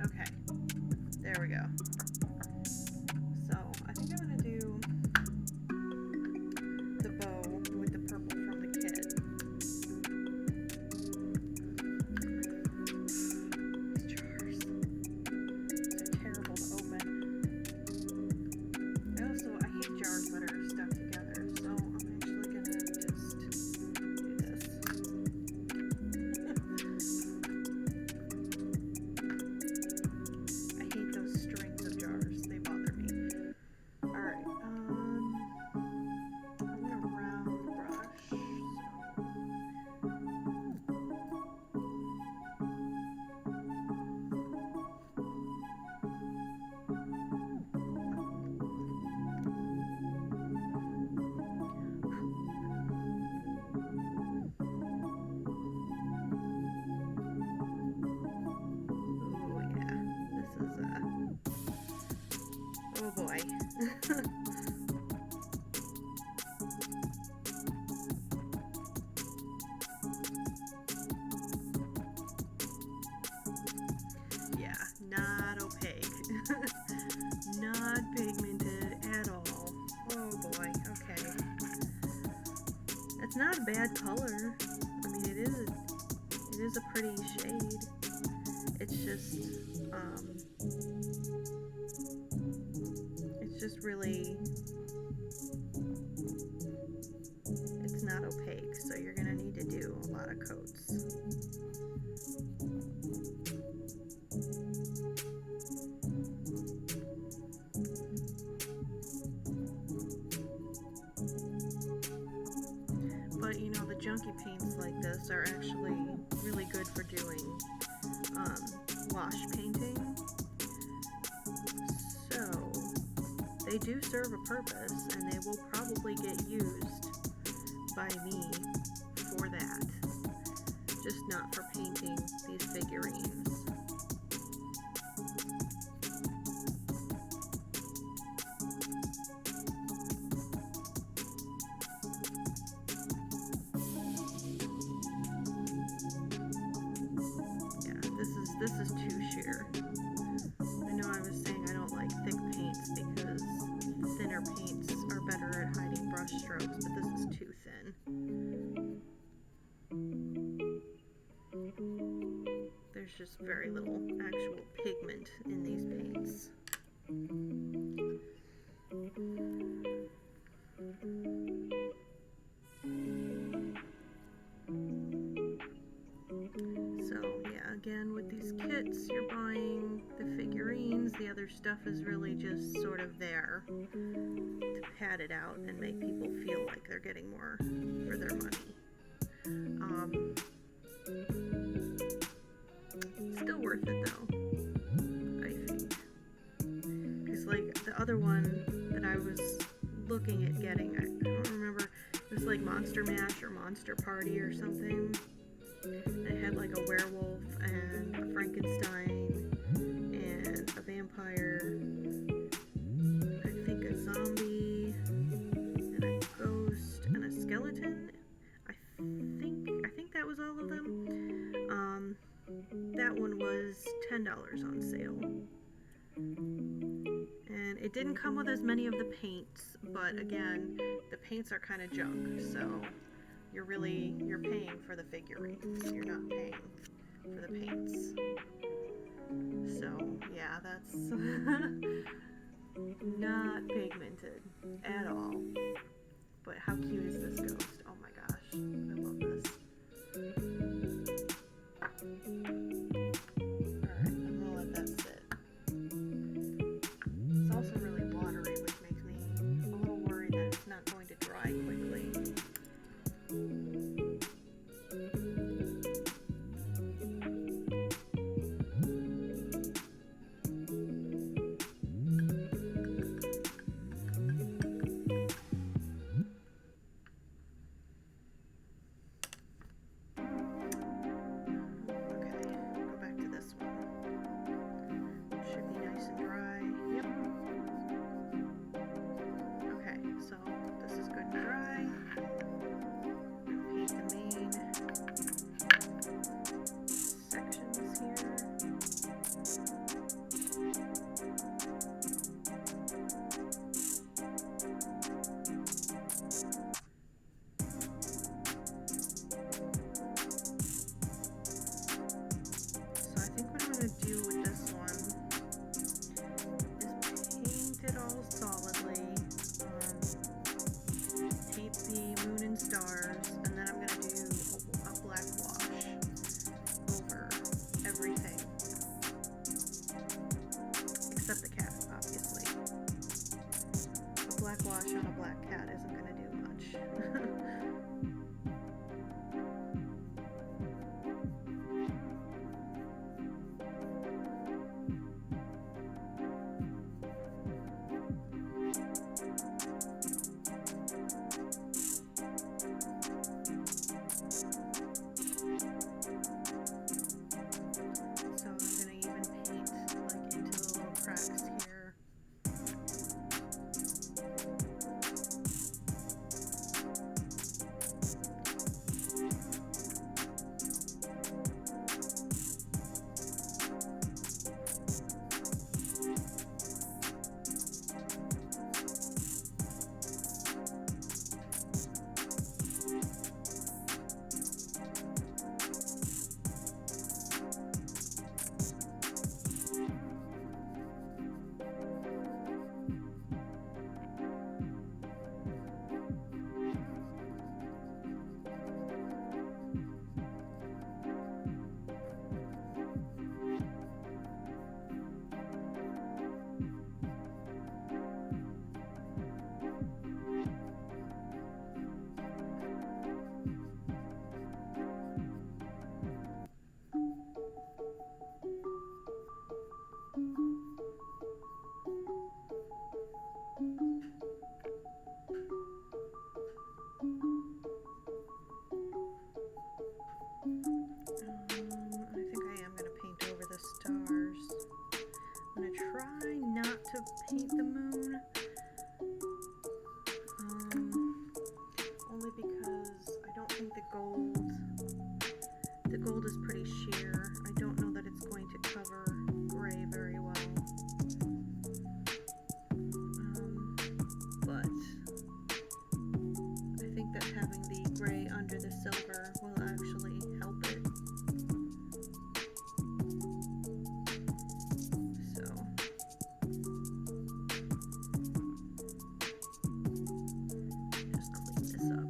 Okay. There we go. So I think I'm gonna do the bow with the purple from the kit. These jars, they're terrible to open. I hate jars that are stuck together, so I'm actually gonna just do this. Oh boy. not a bad color. I mean, it is a pretty shade. It's just really, it's not opaque, so you're gonna need to do a lot of coats. But you know, the junky paints like this are actually really good for doing wash painting. So they do serve a purpose, and they will probably get used by me for that. Just not for painting these figurines. This is too sheer. I know I was saying I don't like thick paints because thinner paints are better at hiding brush strokes, but this is too thin. There's just very little actual pigment in these paints. Again, with these kits, you're buying the figurines. The other stuff is really just sort of there to pad it out and make people feel like they're getting more for their money. Still worth it though, I think. Because like the other one that I was looking at getting, I don't remember, it was like Monster Mash or Monster Party or something. It had like a werewolf and a Frankenstein and a vampire, I think a zombie and a ghost and a skeleton. I think that was all of them. That one was $10 on sale. And it didn't come with as many of the paints, but again, the paints are kind of junk, so you're paying for the figurines. You're not paying for the paints. So yeah, that's not pigmented at all. But how cute is this ghost? Oh my gosh, I love this. Alright, I'm gonna let that sit. It's also really watery, which makes me a little worried that it's not going to dry quickly. the gold is pretty sheer. I don't know that it's going to cover gray very well. But I think that having the gray under the silver will actually help it. So just clean this up.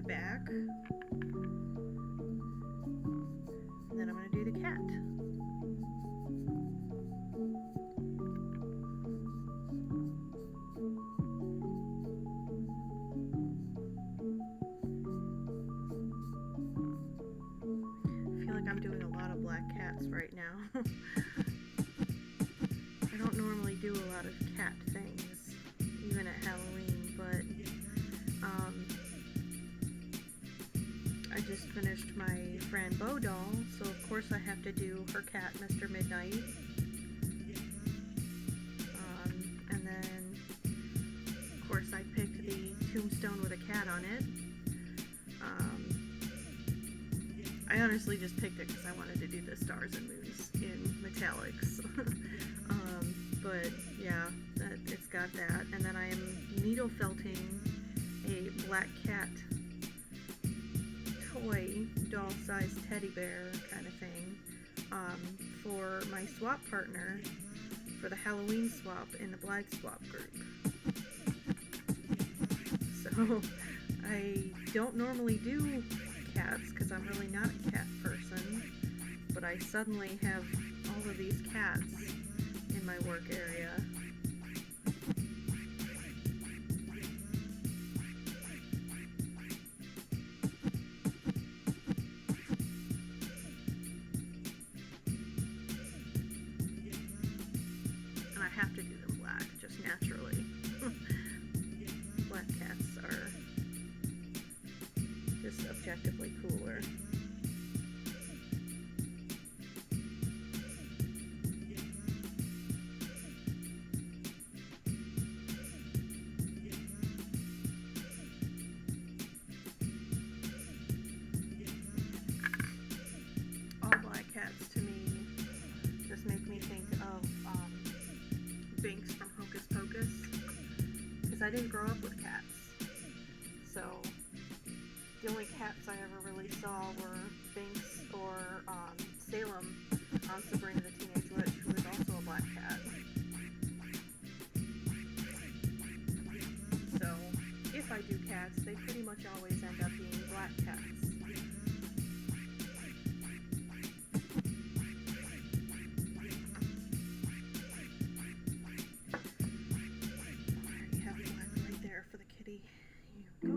Back, and then I'm going to do the cat. I feel like I'm doing a lot of black cats right now. I don't normally do a lot of cat things, even at Halloween, but I just finished my Fran Bow doll, so of course I have to do her cat, Mr. Midnight. And then, of course, I picked the tombstone with a cat on it. I honestly just picked it because I wanted to do the stars and moons in metallics. But yeah, it's got that. And then I am needle felting a black cat toy doll-sized teddy bear kind of thing for my swap partner for the Halloween swap in the Black Swap group. So I don't normally do cats because I'm really not a cat person, but I suddenly have all of these cats in my work area. Have to do them black, just naturally. Black cats are just objectively cooler. All black cats to me just make me think of Binks from Hocus Pocus, because I didn't grow up with cats, so the only cats I ever really saw were Binks or Salem on Sabrina the Teenage Witch, who was also a black cat. So if I do cats, they pretty much always end up being black cats. Here you go.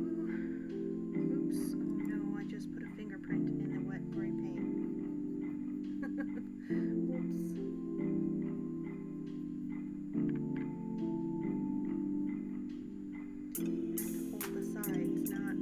Oops. Oh no, I just put a fingerprint in the wet gray paint. Oops. Hold the sides, not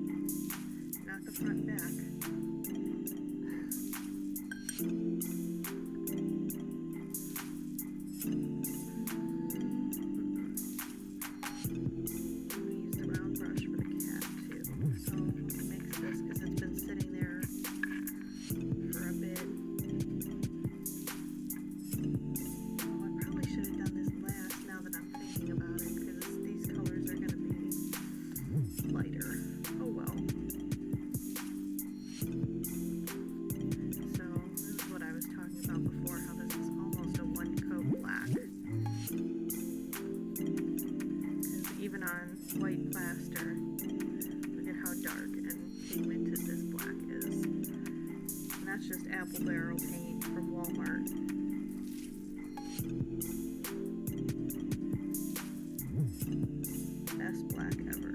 just apple barrel paint from Walmart. Best black ever.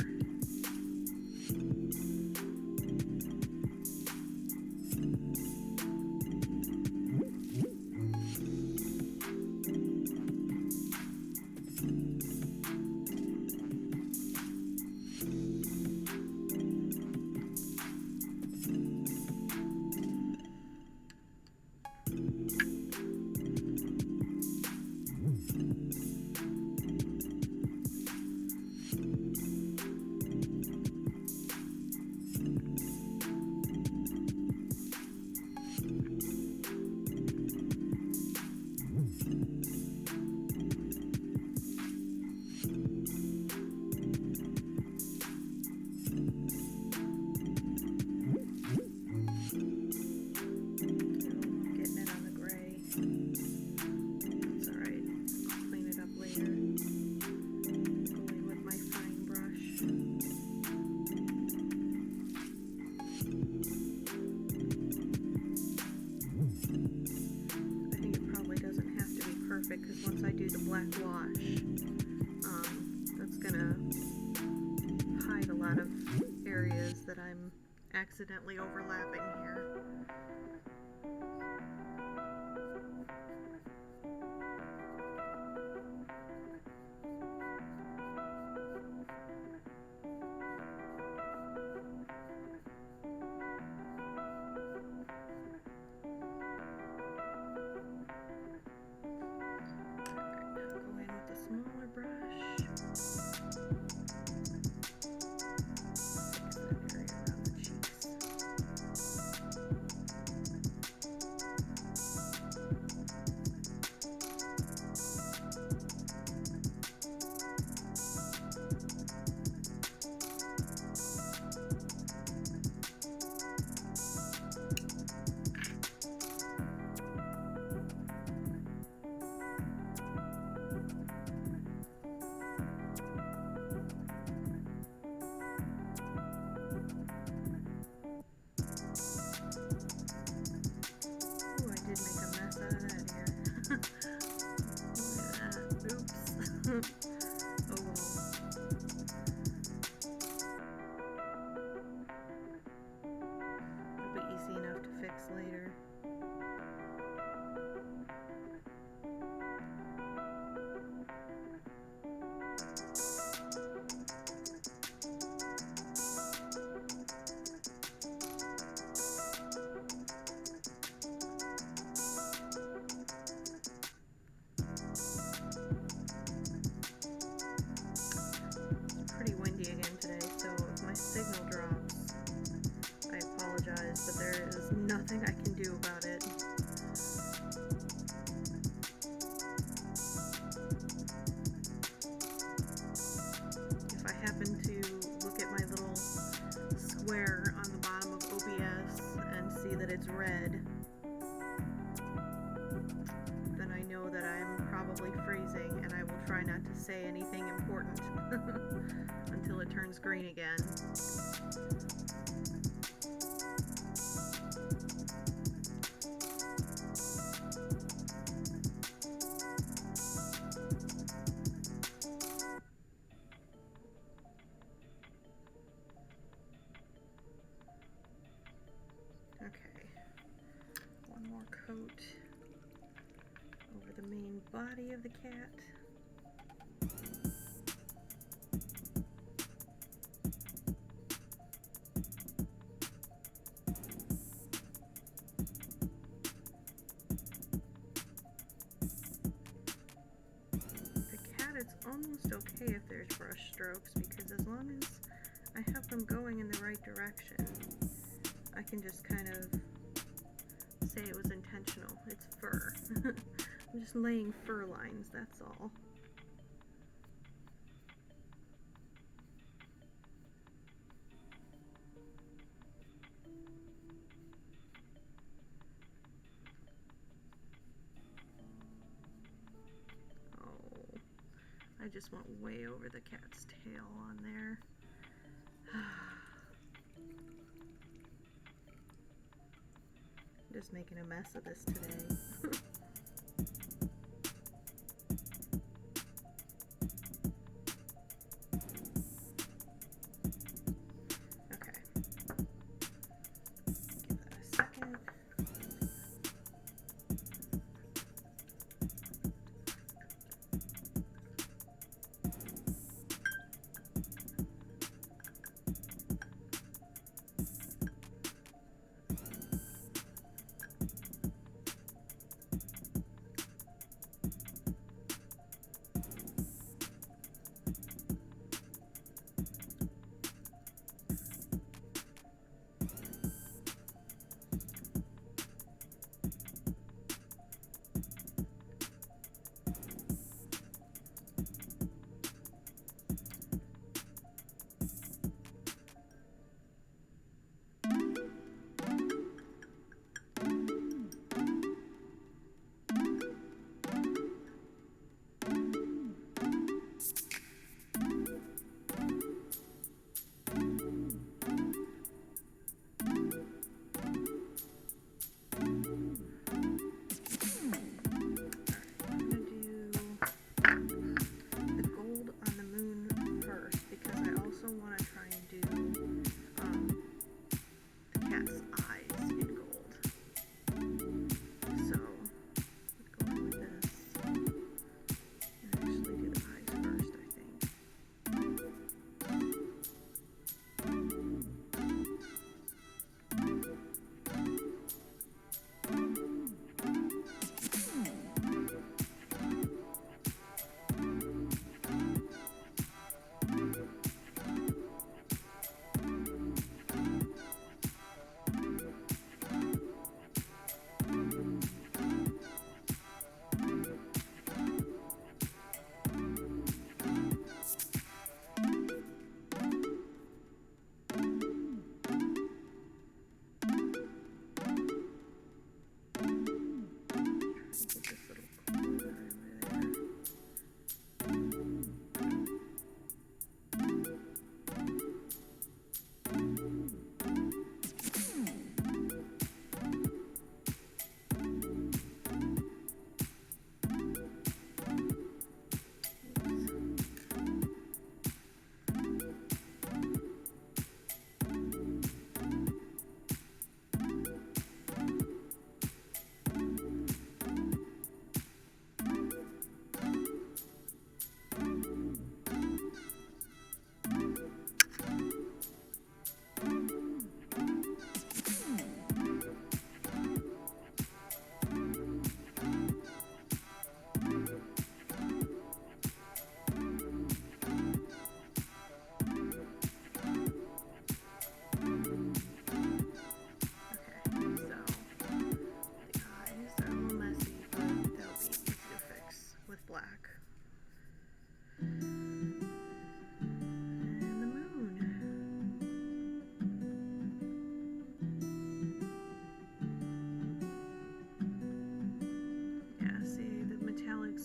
Because once I do the black wash, that's gonna hide a lot of areas that I'm accidentally overlapping here. Signal drops, I apologize, but there is nothing I can do about it. If I happen to look at my little square on the bottom of OBS and see that it's red, then I know that I'm probably freezing, and I will try not to say anything important until it turns green again. Okay, one more coat over the main body of the cat. It's almost okay if there's brush strokes, because as long as I have them going in the right direction, I can just kind of say it was intentional. It's fur. I'm just laying fur lines, that's all. I just went way over the cat's tail on there. Just making a mess of this today. Okay. Give that a second.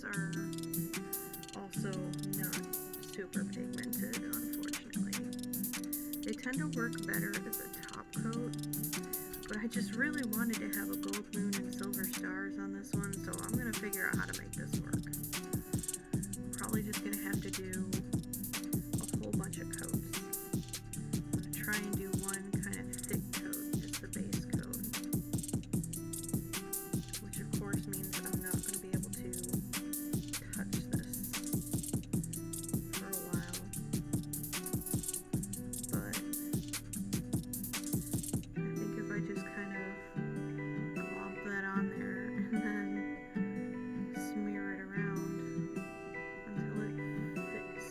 Are also not super pigmented, unfortunately. They tend to work better as a top coat, but I just really wanted to have a gold moon and silver stars on this one, so I'm going to figure out how to make this work. I'm probably just going to have to do a whole bunch of coats. I'm going to try and do one kind of thick coat, just the base coat, which of course means that I'm not going to be able to touch this for a while, but I think if I just kind of glop that on there and then smear it around until it fits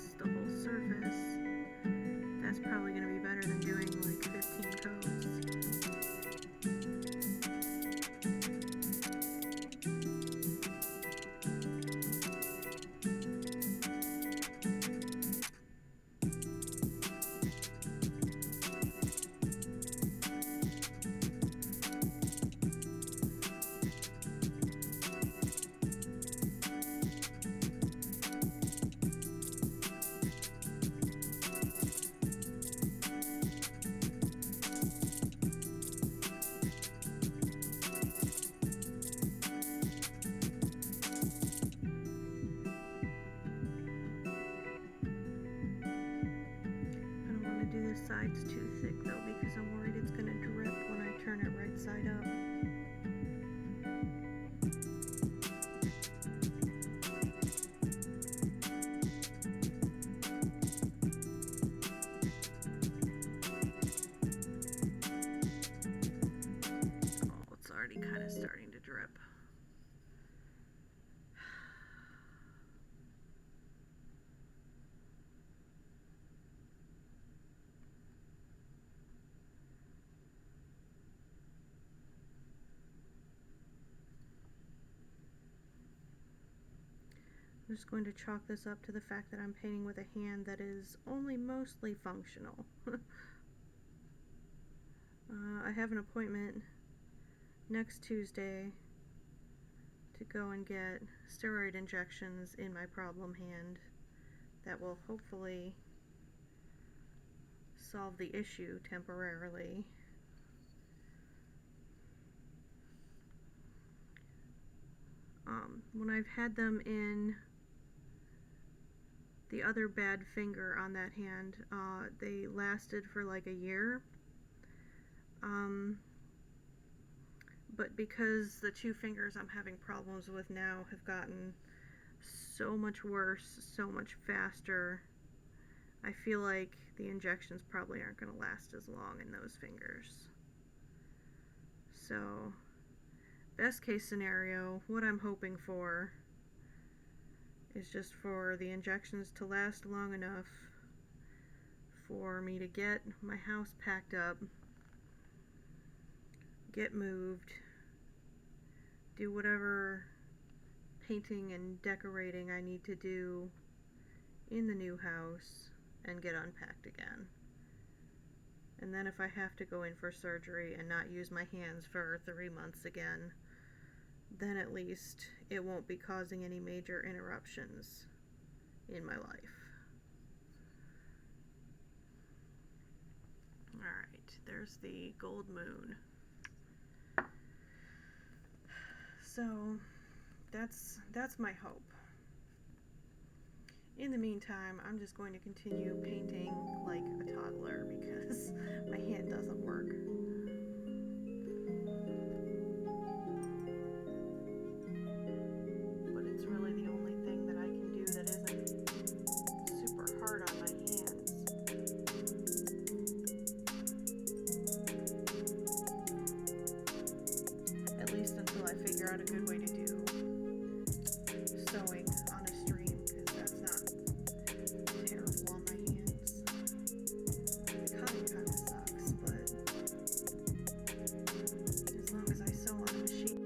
I'm just going to chalk this up to the fact that I'm painting with a hand that is only mostly functional. I have an appointment next Tuesday to go and get steroid injections in my problem hand that will hopefully solve the issue temporarily. When I've had them in the other bad finger on that hand, they lasted for like a year. But because the two fingers I'm having problems with now have gotten so much worse, so much faster, I feel like the injections probably aren't going to last as long in those fingers. So, best case scenario, what I'm hoping for is just for the injections to last long enough for me to get my house packed up, get moved, do whatever painting and decorating I need to do in the new house, and get unpacked again. And then if I have to go in for surgery and not use my hands for 3 months again, then at least it won't be causing any major interruptions in my life. Alright, there's the gold moon. So that's my hope. In the meantime, I'm just going to continue painting like a toddler because my hand doesn't work. But it's really the only thing that I can do that isn't super hard on my hands. At least until I figure out a good way to do sewing on a stream, because that's not terrible on my hands. The cutting kind of sucks, but as long as I sew on a machine,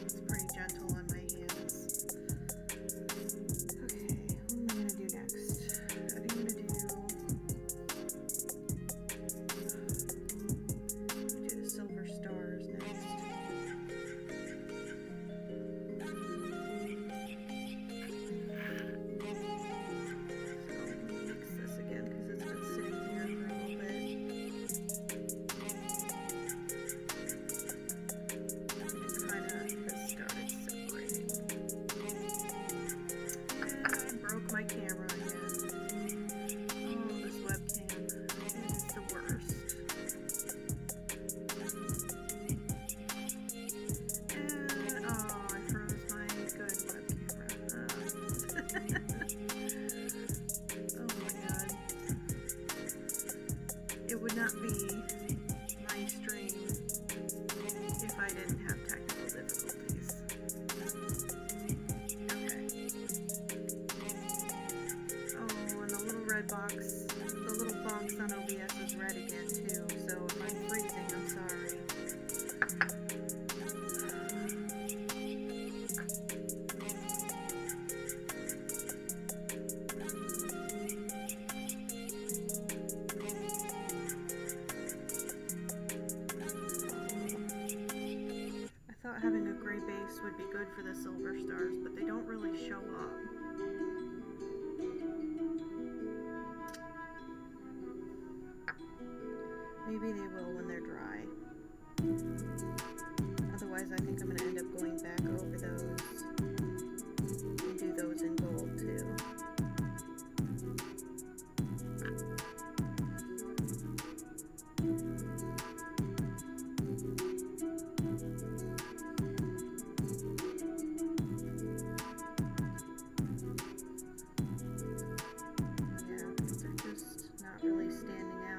it's pretty gentle on my hands. Okay, what am I going to do next? I think I'm going to do the silver stars next. My camera again. Oh, this webcam is the worst. And I froze my good web camera. Oh my god. It would not be my stream if I didn't have technical difficulties. Red box, the little box on OBS is red again too, so if I'm freezing, I'm sorry. I thought having a gray base would be good for the silver stars, but they don't really show up. Maybe they will when they're dry. Otherwise, I think I'm going to end up going back over those and do those in gold too. Yeah, because they're just not really standing out.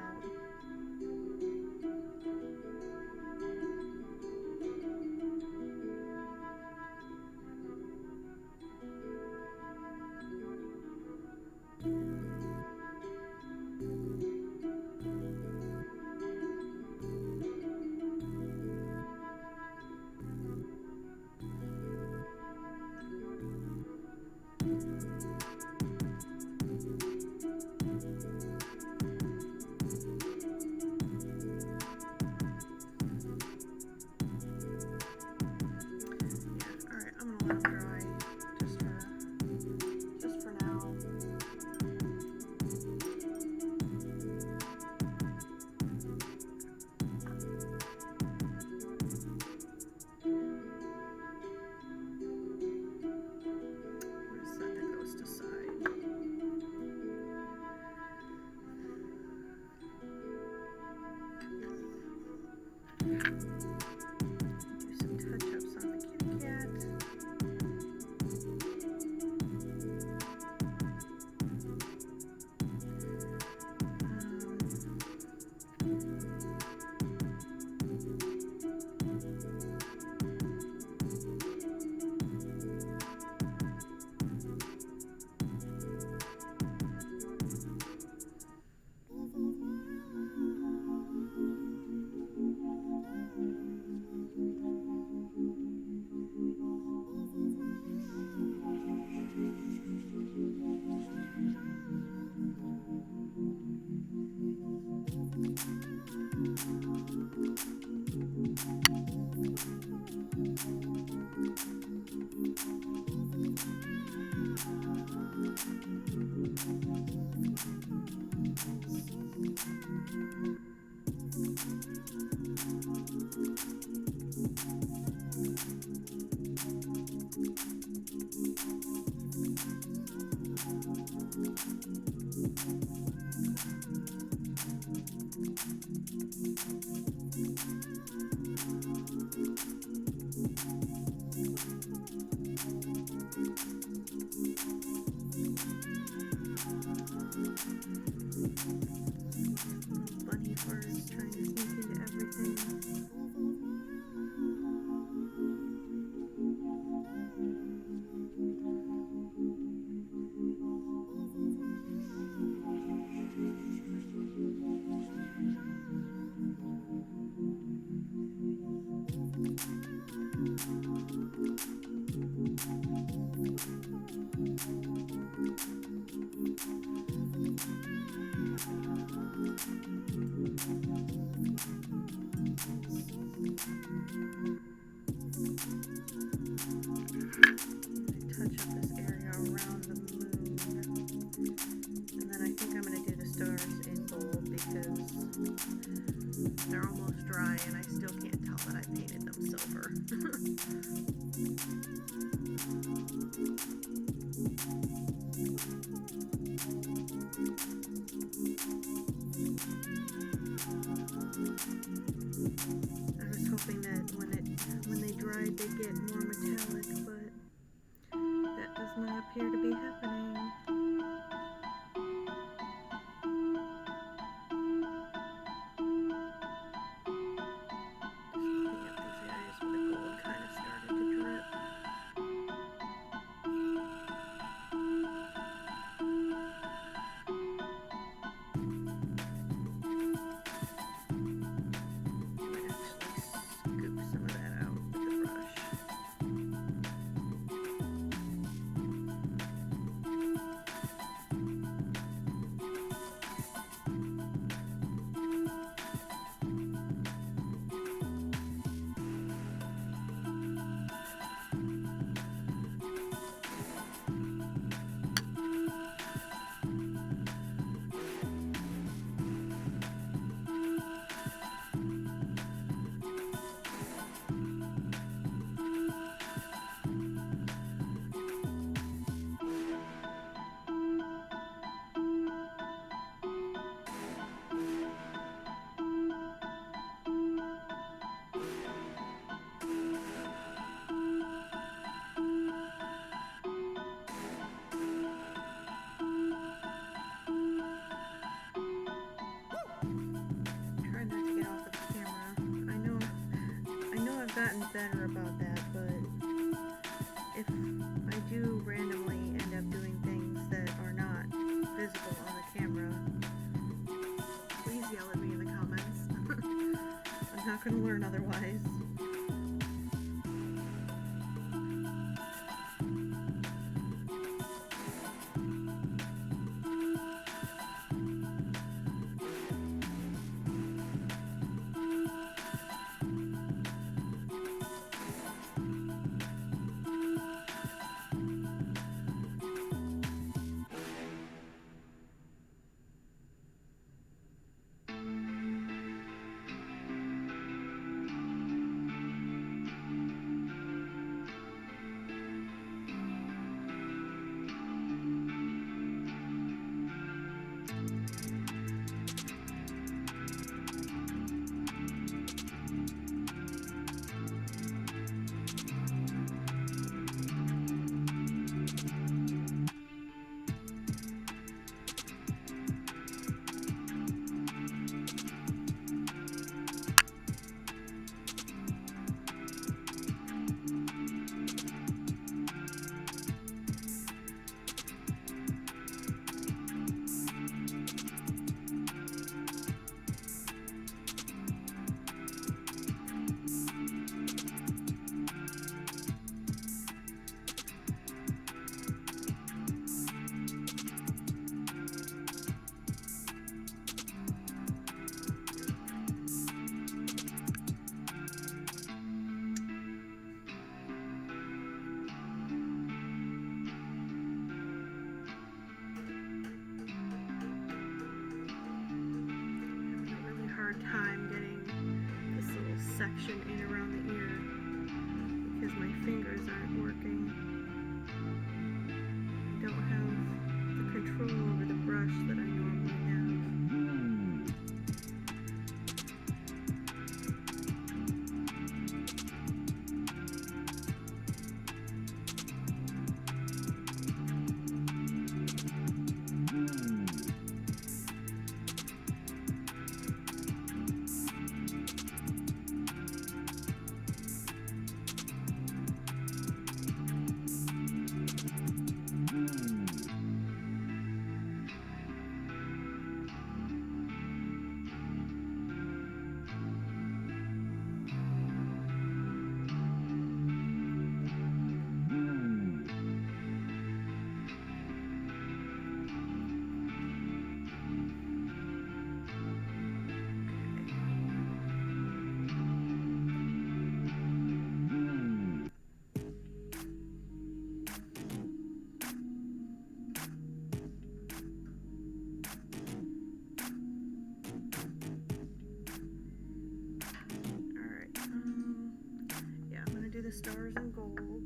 Bunny furs trying to sneak into everything. Touch up this area around the moon. And then I think I'm going to do the stars in gold because they're almost dry and I still can't tell that I painted them silver. I was hoping that when they dried they'd get more metallic, but that does not appear to be happening. Just looking at these areas where the gold kind of started to drip. I might actually scoop some of that out with the brush. Try not to get off of the camera. I know I've gotten better about that, but if I do randomly end up doing things that are not visible on the camera, please yell at me in the comments. I'm not going to learn otherwise. section in around the ear because my fingers aren't working. I don't have the control over the brush that I normally have. Stars and gold.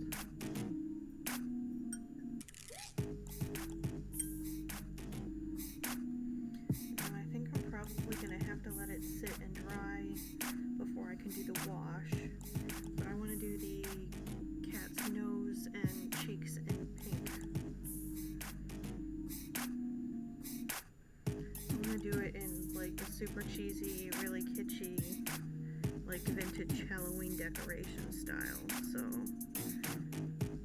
And I think I'm probably going to have to let it sit and dry before I can do the wash. But I want to do the cat's nose and cheeks in pink. I'm going to do it in like the super cheesy, really kitschy, like vintage Halloween decoration style. So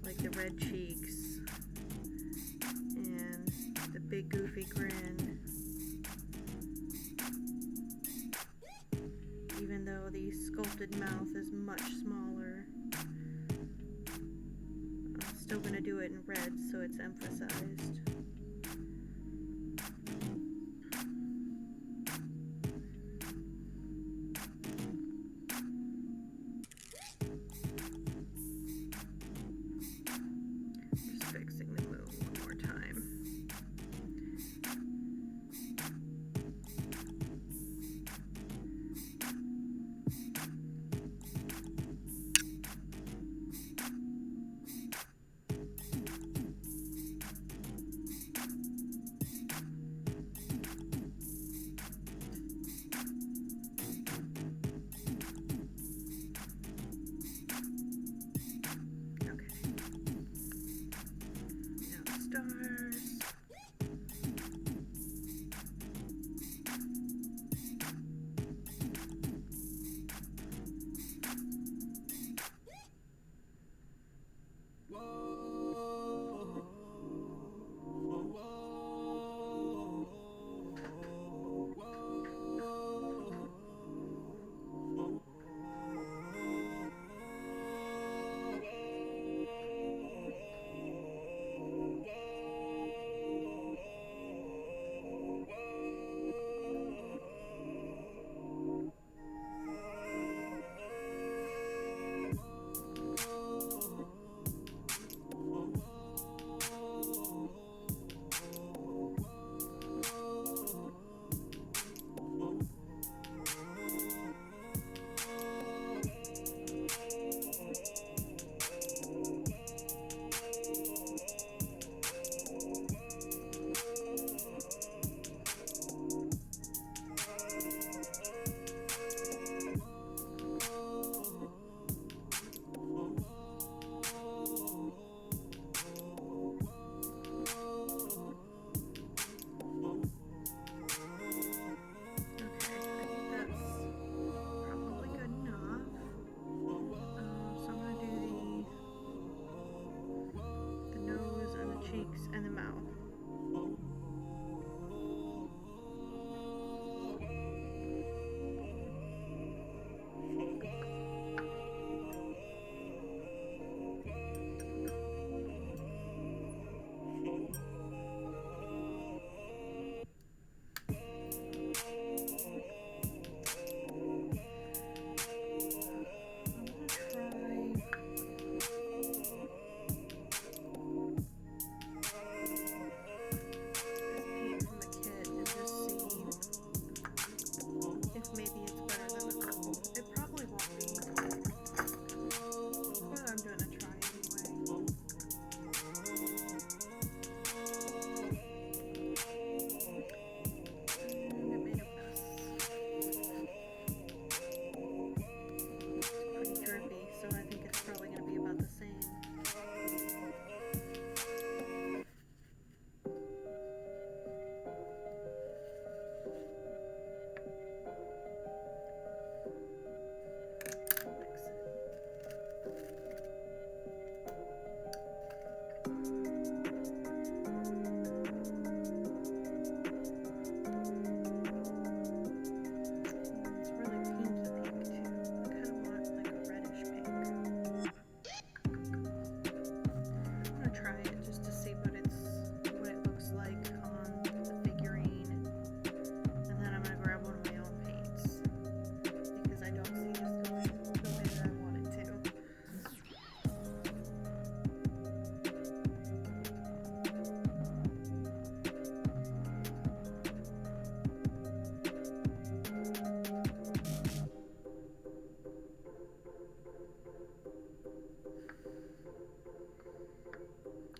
like the red cheeks and the big goofy grin. Even though the sculpted mouth is much smaller, I'm still going to do it in red so it's emphasized.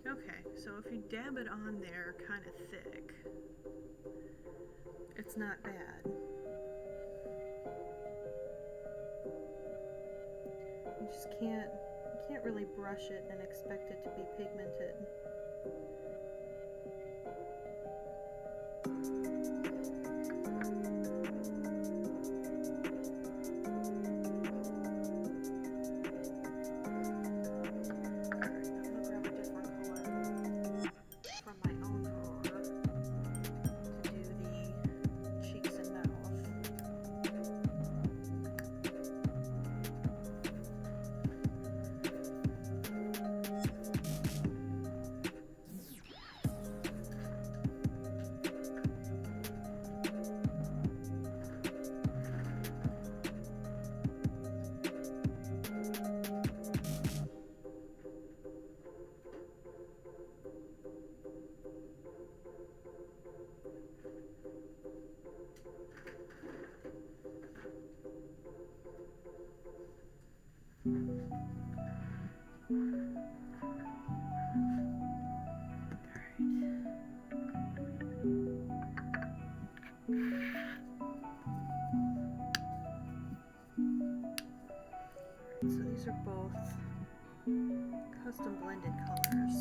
Okay, so if you dab it on there kind of thick, it's not bad. You just can't really brush it and expect it to be pigmented. So these are both custom blended colors.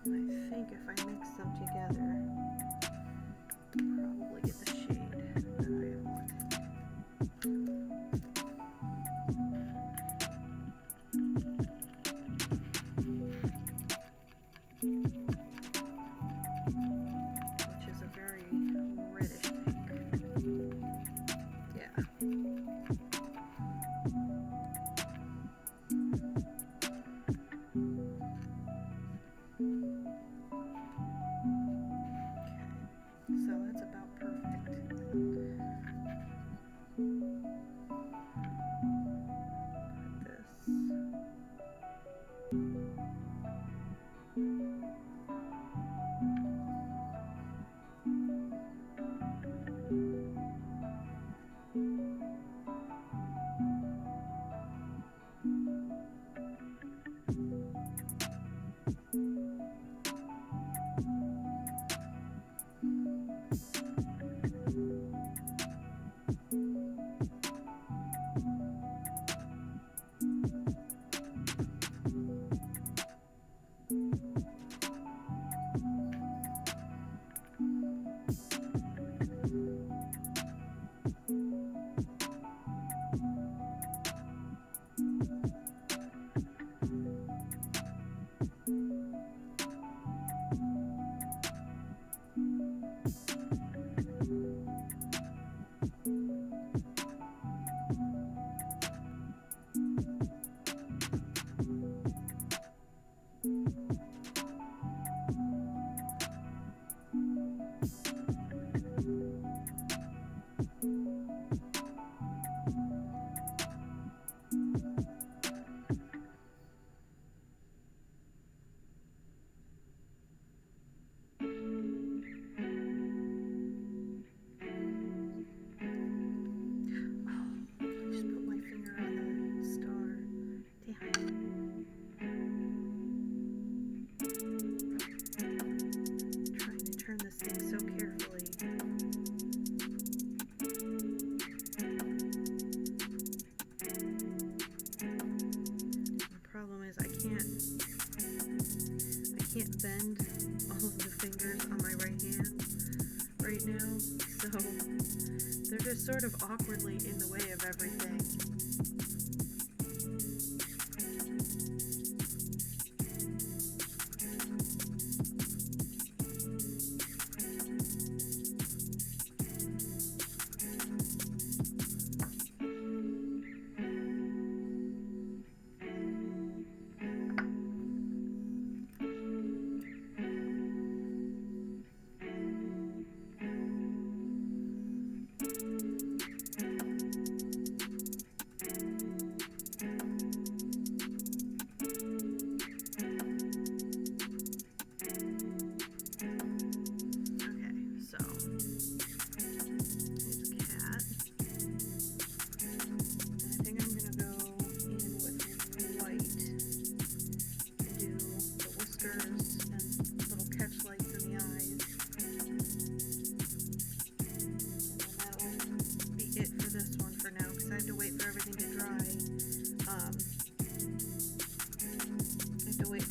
And I think if I mix them together, I'll probably get the shade that I want. Which is a very reddish pink. Yeah. So that's about perfect. Put this. Can't bend all of the fingers on my right hand right now, so they're just sort of awkwardly in the way of everything.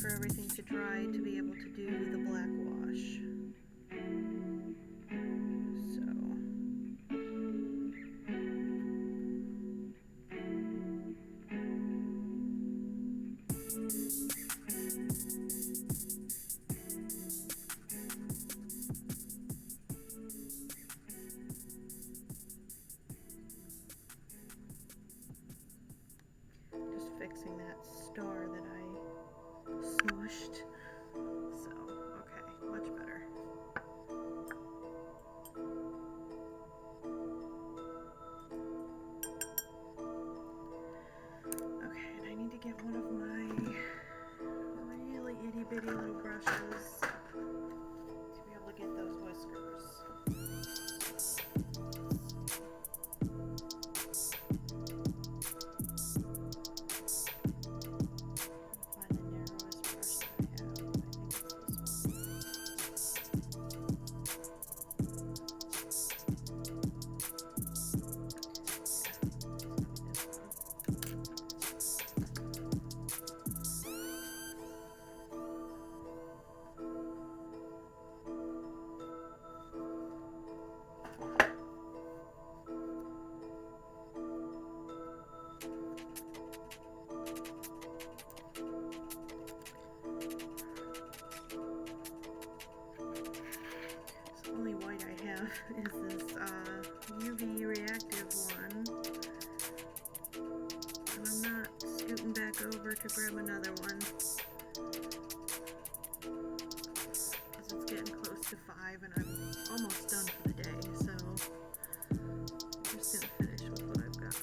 for everything to dry to be able to do the black wash. Just fixing that star that I smushed. So, okay, much better. Okay, and I need to get one of my really itty bitty little brushes to be able to get those whiskers. Only white I have is this UV reactive one, and I'm not scooting back over to grab another one because it's getting close to 5 and I'm almost done for the day, so I'm just going to finish with what I've got.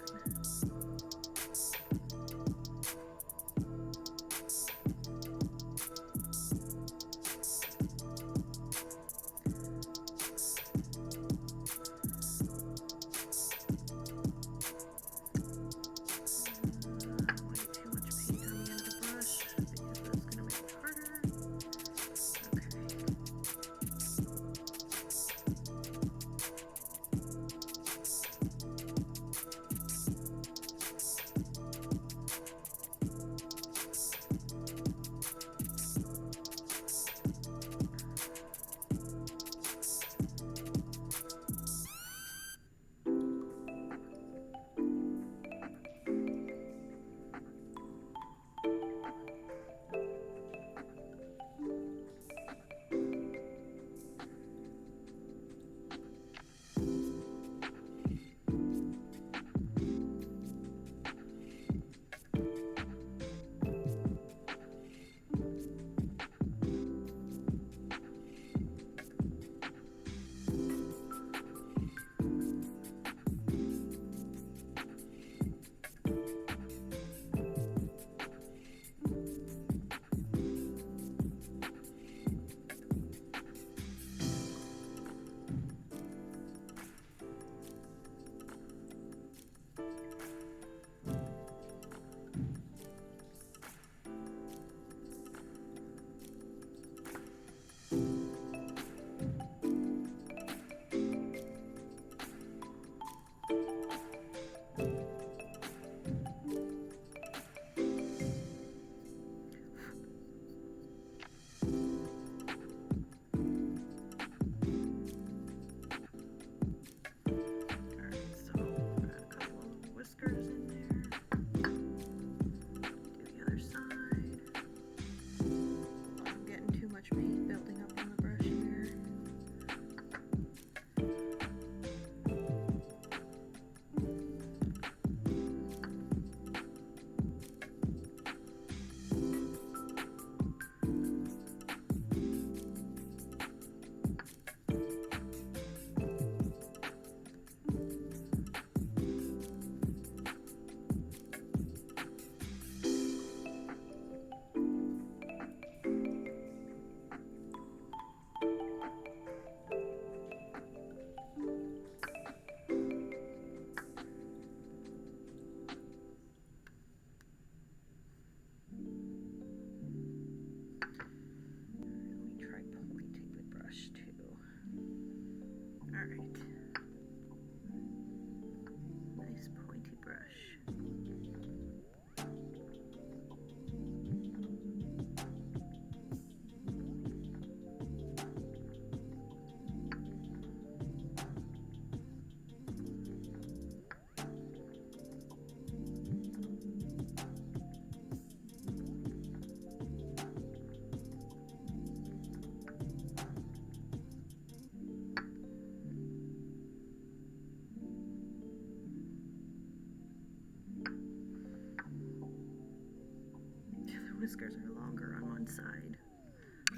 whiskers are longer on one side.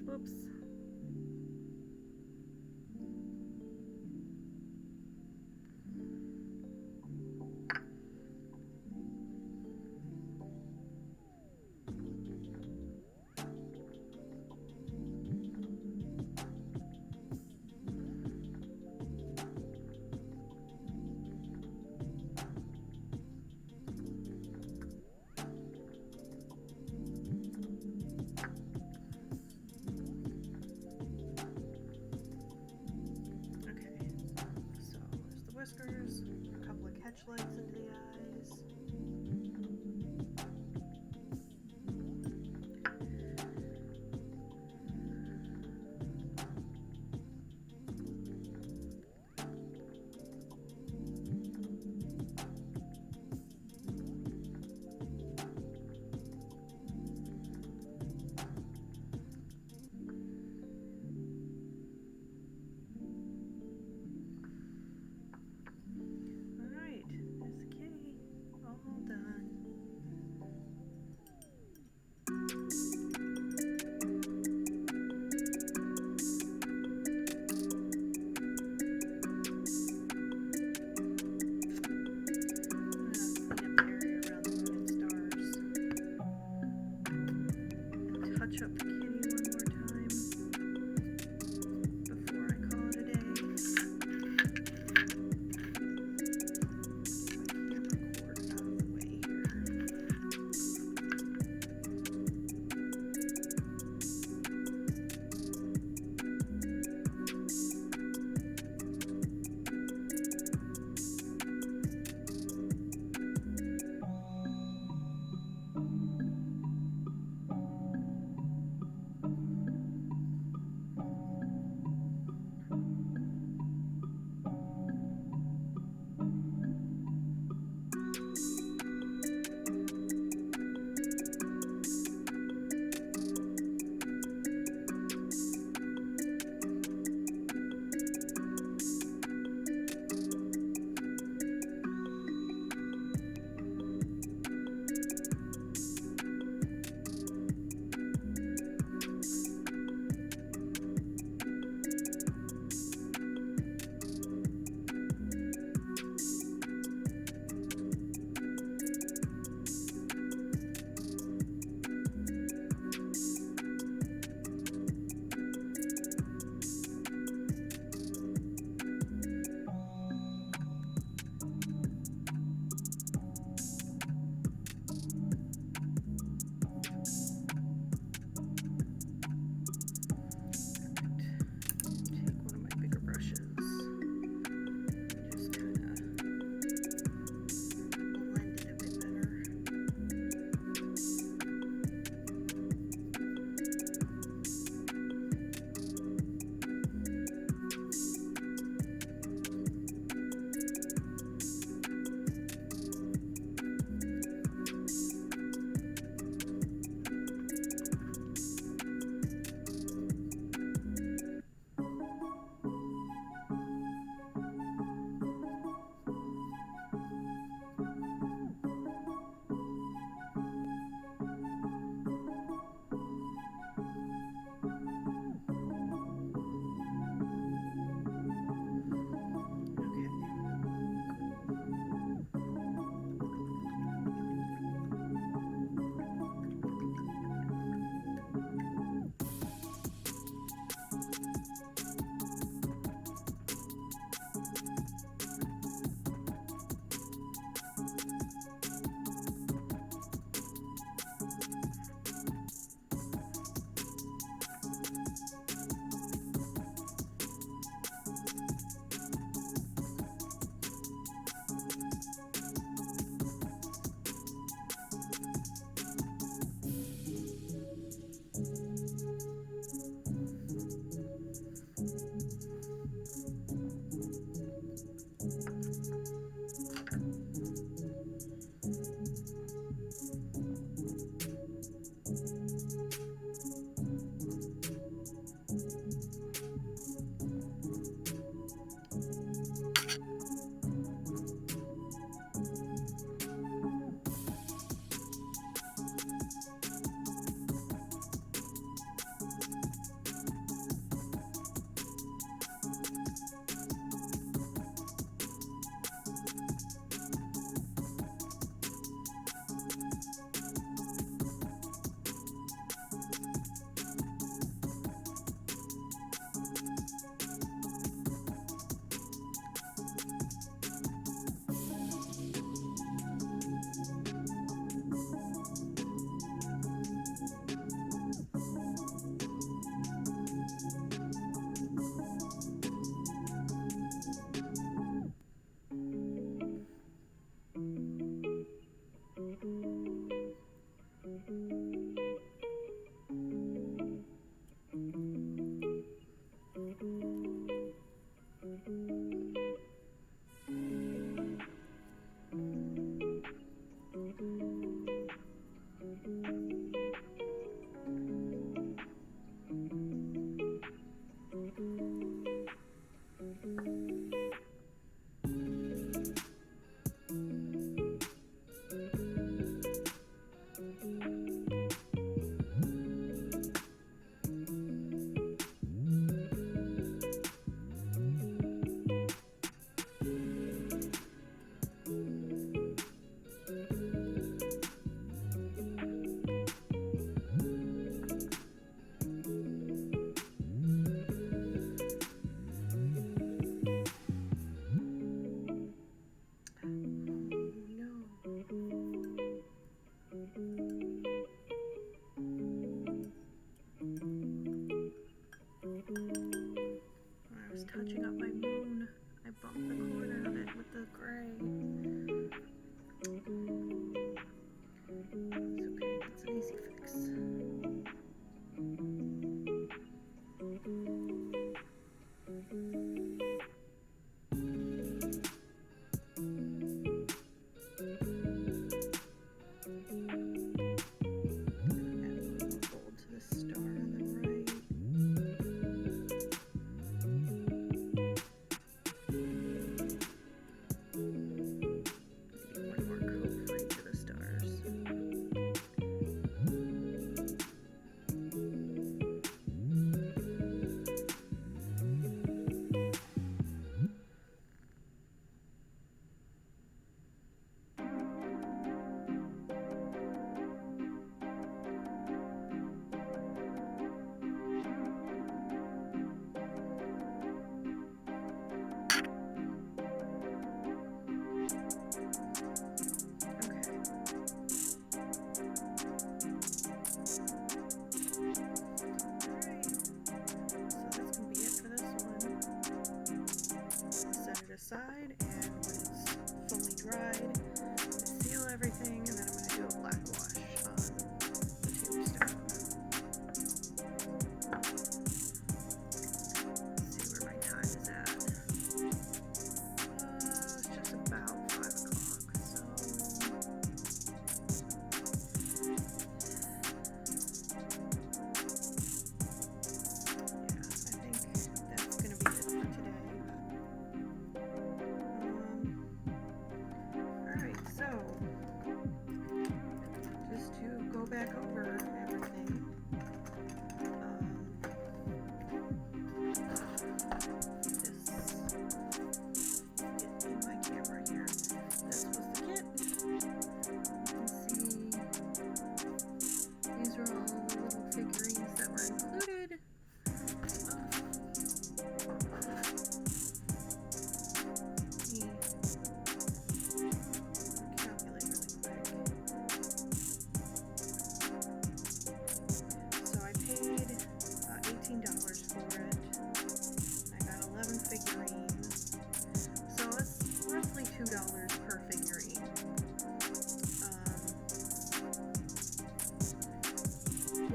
Whoops.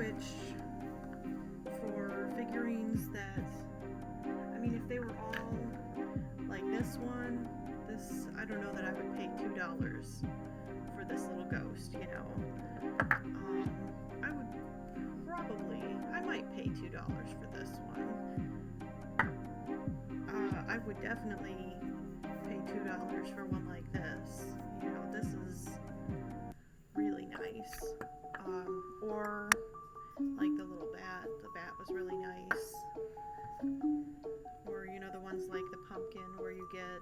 which for figurines that, I mean, if they were all like this one, I don't know that I would pay $2 for this little ghost, you know. I might pay $2 for this one. I would definitely pay $2 for one like this. You know, this is really nice. Or like the little bat. The bat was really nice. Or, you know, the ones like the pumpkin where you get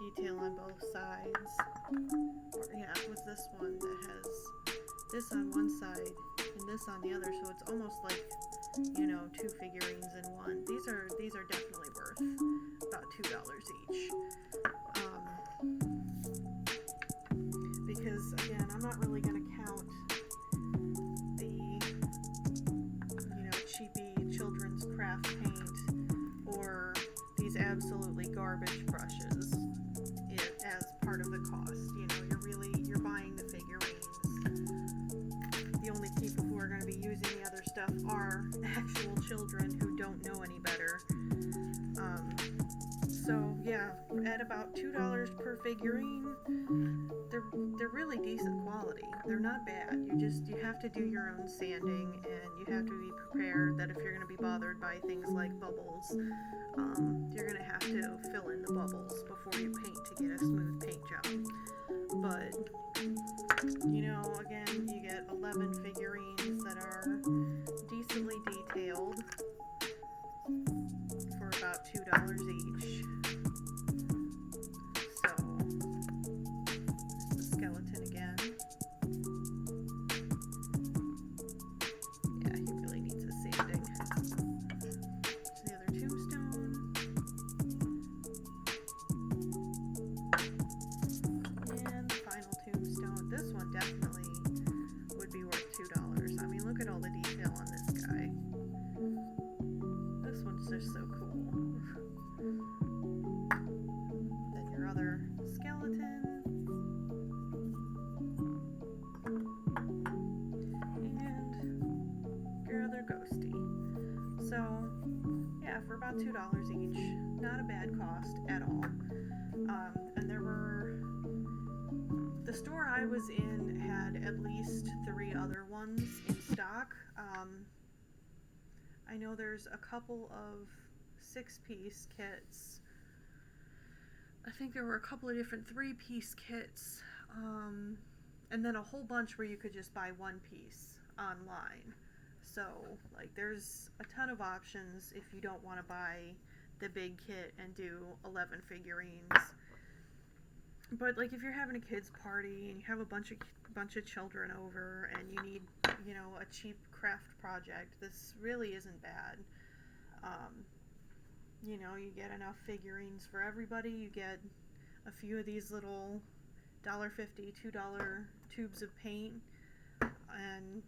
detail on both sides. Or, yeah, it was this one that has this on one side and this on the other, so it's almost like, you know, two figurines in one. These are definitely worth about $2 each. Because again, I'm not really going to count the, you know, cheapy children's craft paint or these absolutely garbage brushes as part of the cost. You know, you're buying the figurines. The only people who are going to be using the other stuff are actual children who don't know any better. So yeah, at about $2 per figurine, they're really decent quality. They're not bad. You have to do your own sanding, and you have to be prepared that if you're going to be bothered by things like bubbles, you're going to have to fill in the bubbles before you paint to get a smooth paint job. But you know, again, you get 11 figurines that are decently detailed for about $2 each. So, the skeleton again. Yeah, he really needs a sanding. There's the other tombstone. And the final tombstone. This one definitely would be worth $2. I mean, look at all the detail on this guy. This one's just so cool. Then your other skeleton. And your other ghosty. So, yeah, for about $2 each. Not a bad cost at all. And there were... The store I was in had at least 3 other ones in stock. I know there's a couple of 6-piece kits. I think there were a couple of different 3-piece kits. And then a whole bunch where you could just buy 1 piece online. So, like, there's a ton of options if you don't want to buy the big kit and do 11 figurines. But like if you're having a kids party and you have a bunch of children over and you need, you know, a cheap craft project, this really isn't bad. You know, you get enough figurines for everybody. You get a few of these little $1.50, $2 tubes of paint, and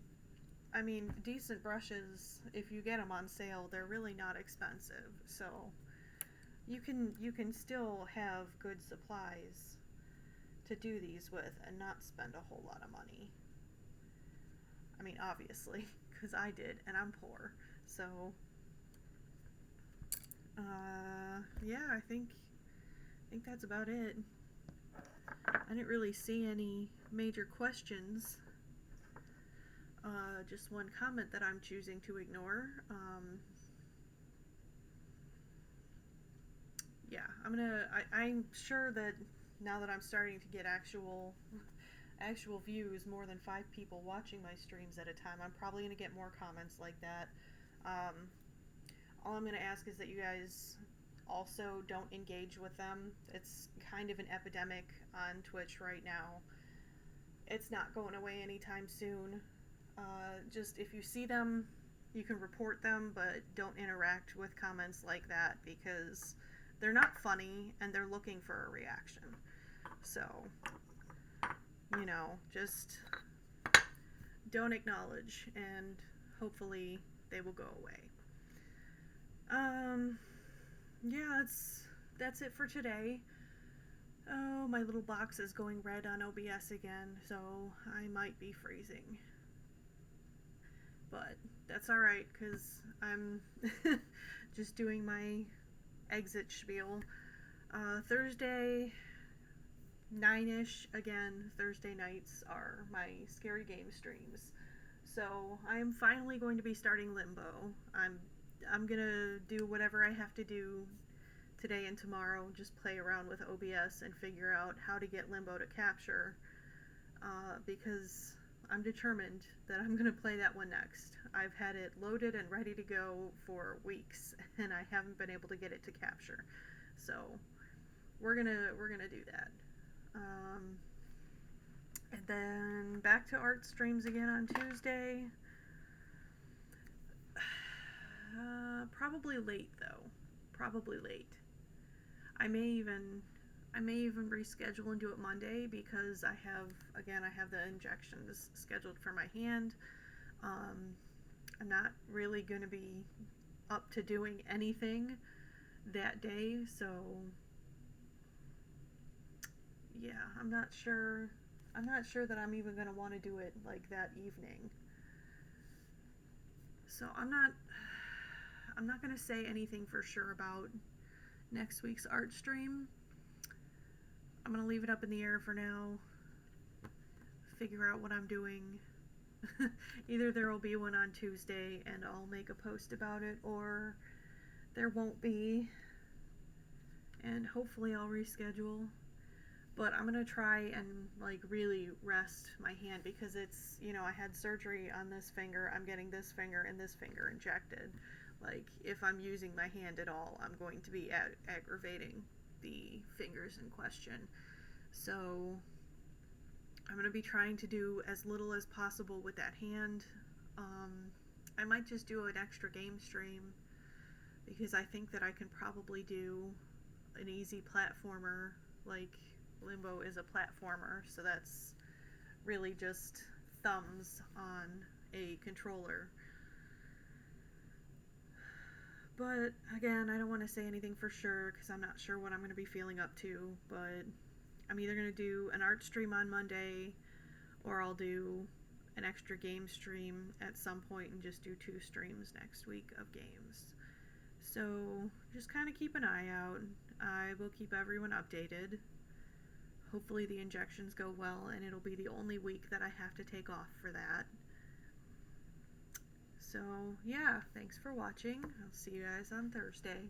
I mean, decent brushes. If you get them on sale, they're really not expensive. So you can still have good supplies to do these with and not spend a whole lot of money. I mean, obviously, because I did, and I'm poor. So, yeah, I think that's about it. I didn't really see any major questions. Just one comment that I'm choosing to ignore. Yeah, I'm sure that now that I'm starting to get actual views, more than 5 people watching my streams at a time, I'm probably going to get more comments like that. All I'm going to ask is that you guys also don't engage with them. It's kind of an epidemic on Twitch right now. It's not going away anytime soon. Just if you see them, you can report them, but don't interact with comments like that because they're not funny and they're looking for a reaction. So, you know, just don't acknowledge and hopefully they will go away. Yeah, that's it for today. Oh, my little box is going red on OBS again, so I might be freezing. that's alright, because I'm just doing my exit spiel. Thursday, 9-ish, again, Thursday nights are my scary game streams. So I'm finally going to be starting Limbo. I'm gonna do whatever I have to do today and tomorrow, just play around with OBS and figure out how to get Limbo to capture, because I'm determined that I'm gonna play that one next. I've had it loaded and ready to go for weeks, and I haven't been able to get it to capture. So we're gonna do that. And then back to art streams again on Tuesday. Probably late though. Probably late. I may even reschedule and do it Monday, because I have the injections scheduled for my hand. I'm not really going to be up to doing anything that day, so yeah, I'm not sure that I'm even going to want to do it like that evening. So I'm not going to say anything for sure about next week's art stream. I'm going to leave it up in the air for now. Figure out what I'm doing. Either there will be one on Tuesday and I'll make a post about it, or there won't be, and hopefully I'll reschedule. But I'm going to try and like really rest my hand, because it's, I had surgery on this finger. I'm getting this finger and this finger injected. Like, if I'm using my hand at all, I'm going to be aggravating the fingers in question. So I'm going to be trying to do as little as possible with that hand. I might just do an extra game stream, because I think that I can probably do an easy platformer. Like, Limbo is a platformer, so that's really just thumbs on a controller. But again, I don't want to say anything for sure, because I'm not sure what I'm going to be feeling up to. But I'm either going to do an art stream on Monday, or I'll do an extra game stream at some point and just do 2 streams next week of games. So just kind of keep an eye out. I will keep everyone updated. Hopefully the injections go well, and it'll be the only week that I have to take off for that. So yeah, thanks for watching. I'll see you guys on Thursday.